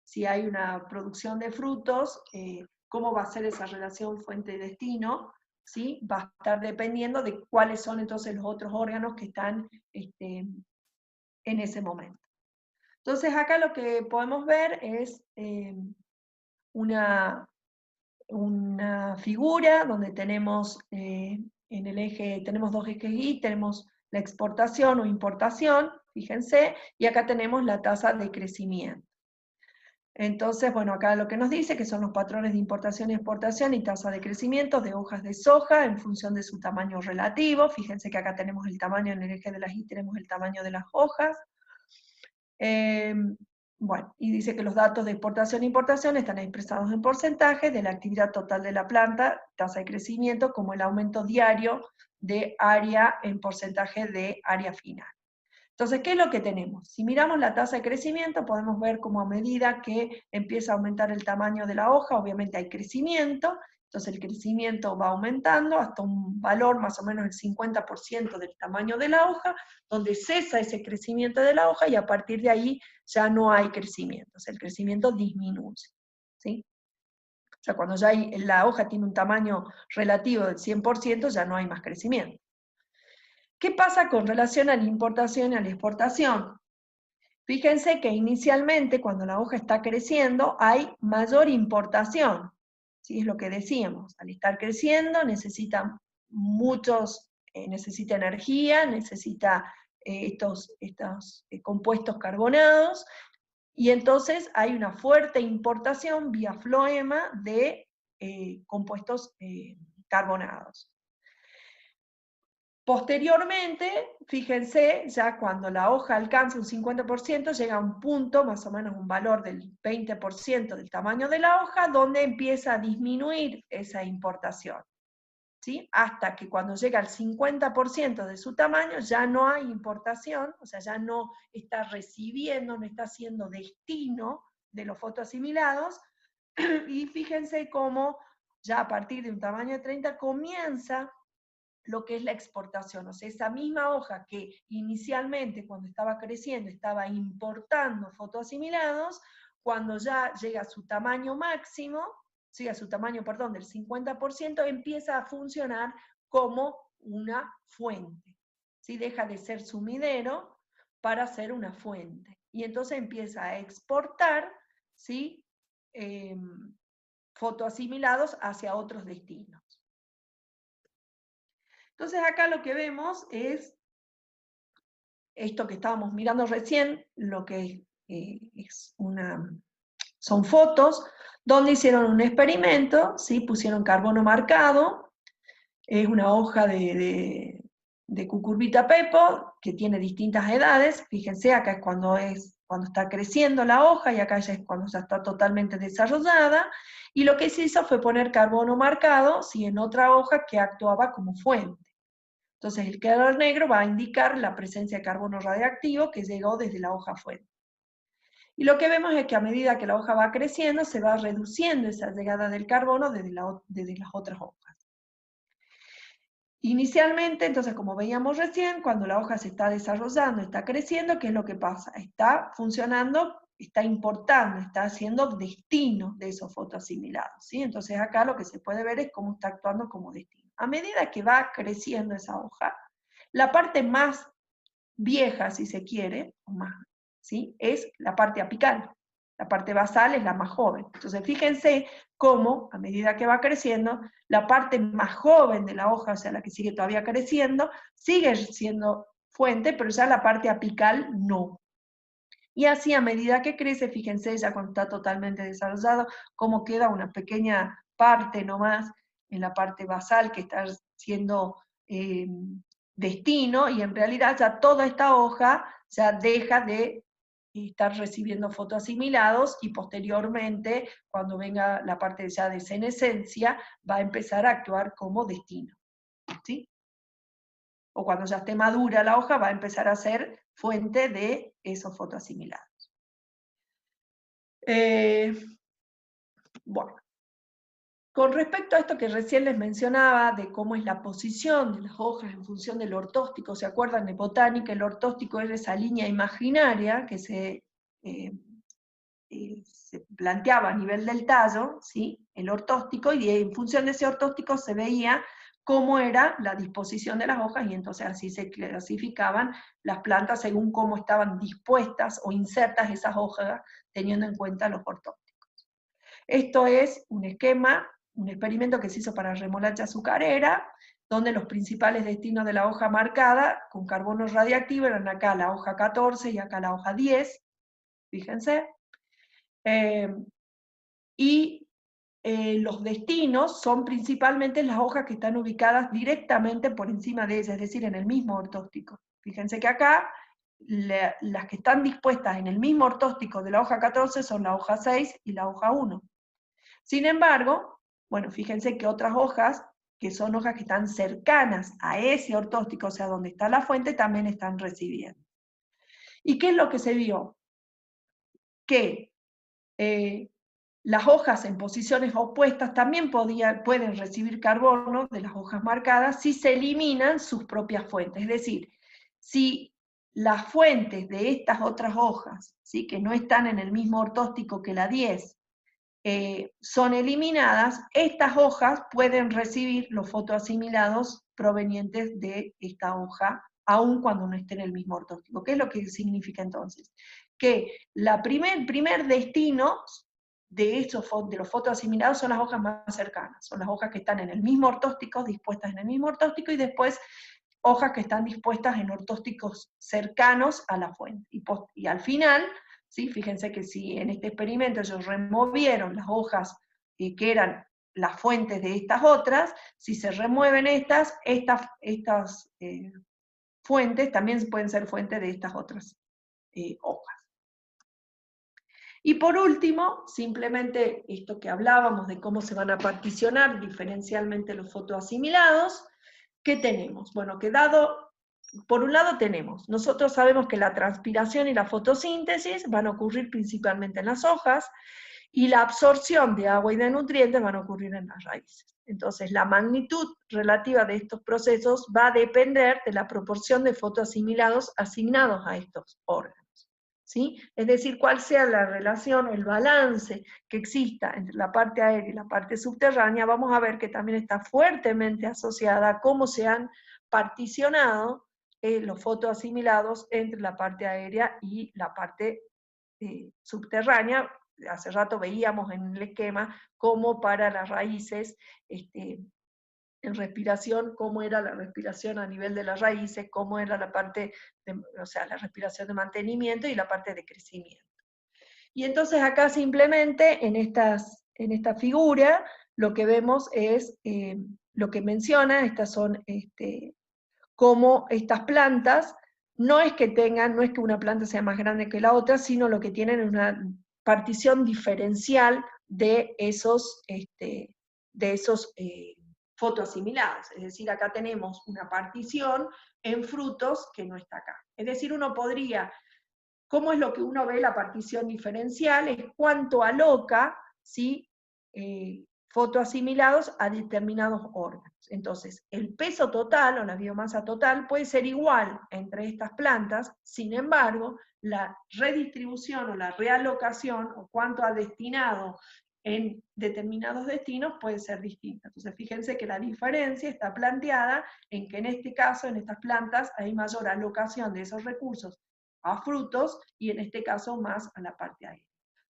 si hay una producción de frutos, cómo va a ser esa relación fuente-destino, ¿sí?, va a estar dependiendo de cuáles son entonces los otros órganos que están en ese momento. Entonces acá lo que podemos ver es una figura donde tenemos en el eje, tenemos dos ejes Y, tenemos la exportación o importación, fíjense, y acá tenemos la tasa de crecimiento. Entonces, bueno, acá lo que nos dice que son los patrones de importación y exportación y tasa de crecimiento de hojas de soja en función de su tamaño relativo. Fíjense que acá tenemos el tamaño en el eje de las Y, tenemos el tamaño de las hojas. Bueno, y dice que los datos de exportación e importación están expresados en porcentajes de la actividad total de la planta, tasa de crecimiento, como el aumento diario de área en porcentaje de área final. Entonces, ¿qué es lo que tenemos? Si miramos la tasa de crecimiento, podemos ver cómo a medida que empieza a aumentar el tamaño de la hoja, obviamente hay crecimiento, entonces el crecimiento va aumentando hasta un valor más o menos del 50% del tamaño de la hoja, donde cesa ese crecimiento de la hoja y a partir de ahí ya no hay crecimiento, o sea, el crecimiento disminuye, ¿sí? O sea, cuando ya la hoja tiene un tamaño relativo del 100%, ya no hay más crecimiento. ¿Qué pasa con relación a la importación y a la exportación? Fíjense que inicialmente, cuando la hoja está creciendo, hay mayor importación. ¿Sí? Es lo que decíamos. Al estar creciendo, necesita energía, necesita estos compuestos carbonados, y entonces hay una fuerte importación vía floema de compuestos carbonados. Posteriormente, fíjense, ya cuando la hoja alcanza un 50%, llega a un punto, más o menos un valor del 20% del tamaño de la hoja, donde empieza a disminuir esa importación, ¿sí? Hasta que cuando llega al 50% de su tamaño, ya no hay importación, o sea, ya no está recibiendo, no está haciendo destino de los fotoasimilados, y fíjense cómo ya a partir de un tamaño de 30 comienza lo que es la exportación, o sea, esa misma hoja que inicialmente cuando estaba creciendo estaba importando fotoasimilados, cuando ya llega a su tamaño máximo, sí, a su tamaño, perdón, del 50%, empieza a funcionar como una fuente, ¿sí? Deja de ser sumidero para ser una fuente, y entonces empieza a exportar, ¿sí? Fotoasimilados hacia otros destinos. Entonces acá lo que vemos es esto que estábamos mirando recién, lo que son fotos, donde hicieron un experimento, ¿sí? Pusieron carbono marcado, es una hoja de cucurbita pepo, que tiene distintas edades, fíjense, acá es cuando está creciendo la hoja, y acá ya es cuando ya está totalmente desarrollada, y lo que se hizo fue poner carbono marcado, ¿sí? En otra hoja que actuaba como fuente. Entonces el color negro va a indicar la presencia de carbono radiactivo que llegó desde la hoja fuente. Y lo que vemos es que a medida que la hoja va creciendo, se va reduciendo esa llegada del carbono desde las otras hojas. Inicialmente, entonces, como veíamos recién, cuando la hoja se está desarrollando, está creciendo, ¿qué es lo que pasa? Está funcionando, está importando, está haciendo destino de esos fotoasimilados, ¿sí? Entonces acá lo que se puede ver es cómo está actuando como destino. A medida que va creciendo esa hoja, la parte más vieja, si se quiere, ¿sí? Es la parte apical. La parte basal es la más joven. Entonces fíjense cómo, a medida que va creciendo, la parte más joven de la hoja, o sea, la que sigue todavía creciendo, sigue siendo fuente, pero ya la parte apical no. Y así a medida que crece, fíjense ya cuando está totalmente desarrollado, cómo queda una pequeña parte nomás en la parte basal que está siendo destino, y en realidad ya toda esta hoja ya deja de estar recibiendo fotoasimilados, y posteriormente, cuando venga la parte ya de senescencia, va a empezar a actuar como destino, ¿sí? O cuando ya esté madura la hoja, va a empezar a ser fuente de esos fotoasimilados. Bueno, con respecto a esto que recién les mencionaba, de cómo es la posición de las hojas en función del ortóstico, ¿se acuerdan de botánica? El ortóstico es esa línea imaginaria que se planteaba a nivel del tallo, ¿sí? El ortóstico, y en función de ese ortóstico se veía cómo era la disposición de las hojas, y entonces así se clasificaban las plantas según cómo estaban dispuestas o insertas esas hojas, teniendo en cuenta los ortósticos. Esto es un esquema, un experimento que se hizo para remolacha azucarera, donde los principales destinos de la hoja marcada con carbono radiactivo eran acá la hoja 14 y acá la hoja 10, fíjense. Los destinos son principalmente las hojas que están ubicadas directamente por encima de ellas, es decir, en el mismo ortóstico. Fíjense que acá, las que están dispuestas en el mismo ortóstico de la hoja 14 son la hoja 6 y la hoja 1. Sin embargo, bueno, fíjense que otras hojas, que son hojas que están cercanas a ese ortóstico, o sea, donde está la fuente, también están recibiendo. ¿Y qué es lo que se vio? Que las hojas en posiciones opuestas también pueden recibir carbono de las hojas marcadas si se eliminan sus propias fuentes. Es decir, si las fuentes de estas otras hojas, ¿sí?, que no están en el mismo ortóstico que la 10, son eliminadas, estas hojas pueden recibir los fotoasimilados provenientes de esta hoja, aun cuando no esté en el mismo ortóstico. ¿Qué es lo que significa entonces? Que el primer destino de los fotoasimilados son las hojas más cercanas, son las hojas que están en el mismo ortóstico, dispuestas en el mismo ortóstico, y después hojas que están dispuestas en ortósticos cercanos a la fuente. Y al final, ¿sí?, fíjense que si en este experimento ellos removieron las hojas que eran las fuentes de estas otras, si se remueven estas fuentes también pueden ser fuentes de estas otras hojas. Y por último, simplemente esto que hablábamos de cómo se van a particionar diferencialmente los fotoasimilados. ¿Qué tenemos? Bueno, por un lado nosotros sabemos que la transpiración y la fotosíntesis van a ocurrir principalmente en las hojas, y la absorción de agua y de nutrientes van a ocurrir en las raíces. Entonces, la magnitud relativa de estos procesos va a depender de la proporción de fotoasimilados asignados a estos órganos, ¿sí? Es decir, cuál sea la relación o el balance que exista entre la parte aérea y la parte subterránea, vamos a ver que también está fuertemente asociada a cómo se han particionado los fotoasimilados entre la parte aérea y la parte subterránea. Hace rato veíamos en el esquema cómo para las raíces, en respiración, cómo era la respiración a nivel de las raíces, cómo era la parte, o sea, la respiración de mantenimiento y la parte de crecimiento. Y entonces acá simplemente en esta figura lo que vemos es lo que menciona, estas son cómo estas plantas, no es que una planta sea más grande que la otra, sino lo que tienen es una partición diferencial de esos fotoasimilados. Es decir, acá tenemos una partición en frutos que no está acá. Es decir, ¿cómo es lo que uno ve la partición diferencial? Es cuánto aloca, ¿sí?, fotoasimilados a determinados órganos. Entonces, el peso total o la biomasa total puede ser igual entre estas plantas, sin embargo, la redistribución o la realocación o cuánto ha destinado en determinados destinos puede ser distinta. Entonces, fíjense que la diferencia está planteada en que en este caso, en estas plantas, hay mayor alocación de esos recursos a frutos y en este caso más a la parte aérea.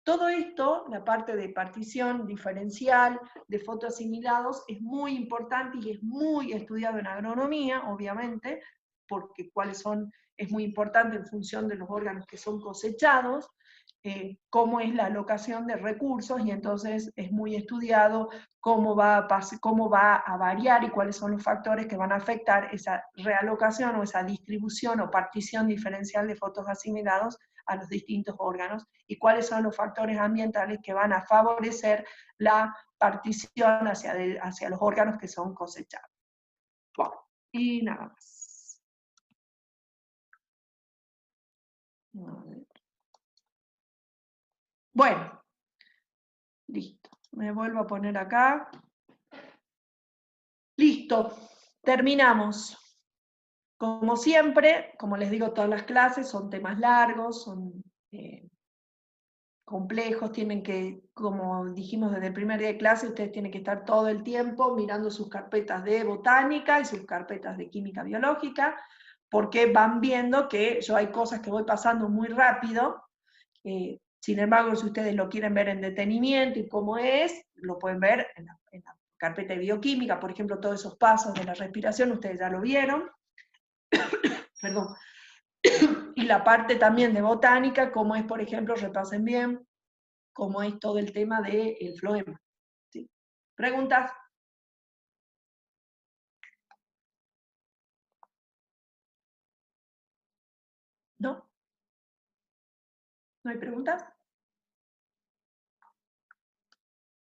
Todo esto, la parte de partición diferencial, de fotoasimilados, es muy importante y es muy estudiado en agronomía, obviamente, porque es muy importante en función de los órganos que son cosechados, cómo es la alocación de recursos, y entonces es muy estudiado cómo va a variar y cuáles son los factores que van a afectar esa realocación o esa distribución o partición diferencial de fotoasimilados a los distintos órganos, y cuáles son los factores ambientales que van a favorecer la partición hacia los órganos que son cosechados. Bueno, y nada más. Bueno, listo. Me vuelvo a poner acá. Listo, terminamos. Como siempre, como les digo, todas las clases son temas largos, son complejos, como dijimos desde el primer día de clase, ustedes tienen que estar todo el tiempo mirando sus carpetas de botánica y sus carpetas de química biológica, porque van viendo que yo hay cosas que voy pasando muy rápido. Sin embargo, si ustedes lo quieren ver en detenimiento y cómo es, lo pueden ver en la carpeta de bioquímica, por ejemplo, todos esos pasos de la respiración, ustedes ya lo vieron. Perdón. Y la parte también de botánica, como es, por ejemplo, repasen bien cómo es todo el tema del floema. ¿Sí? ¿Preguntas? ¿No? ¿No hay preguntas?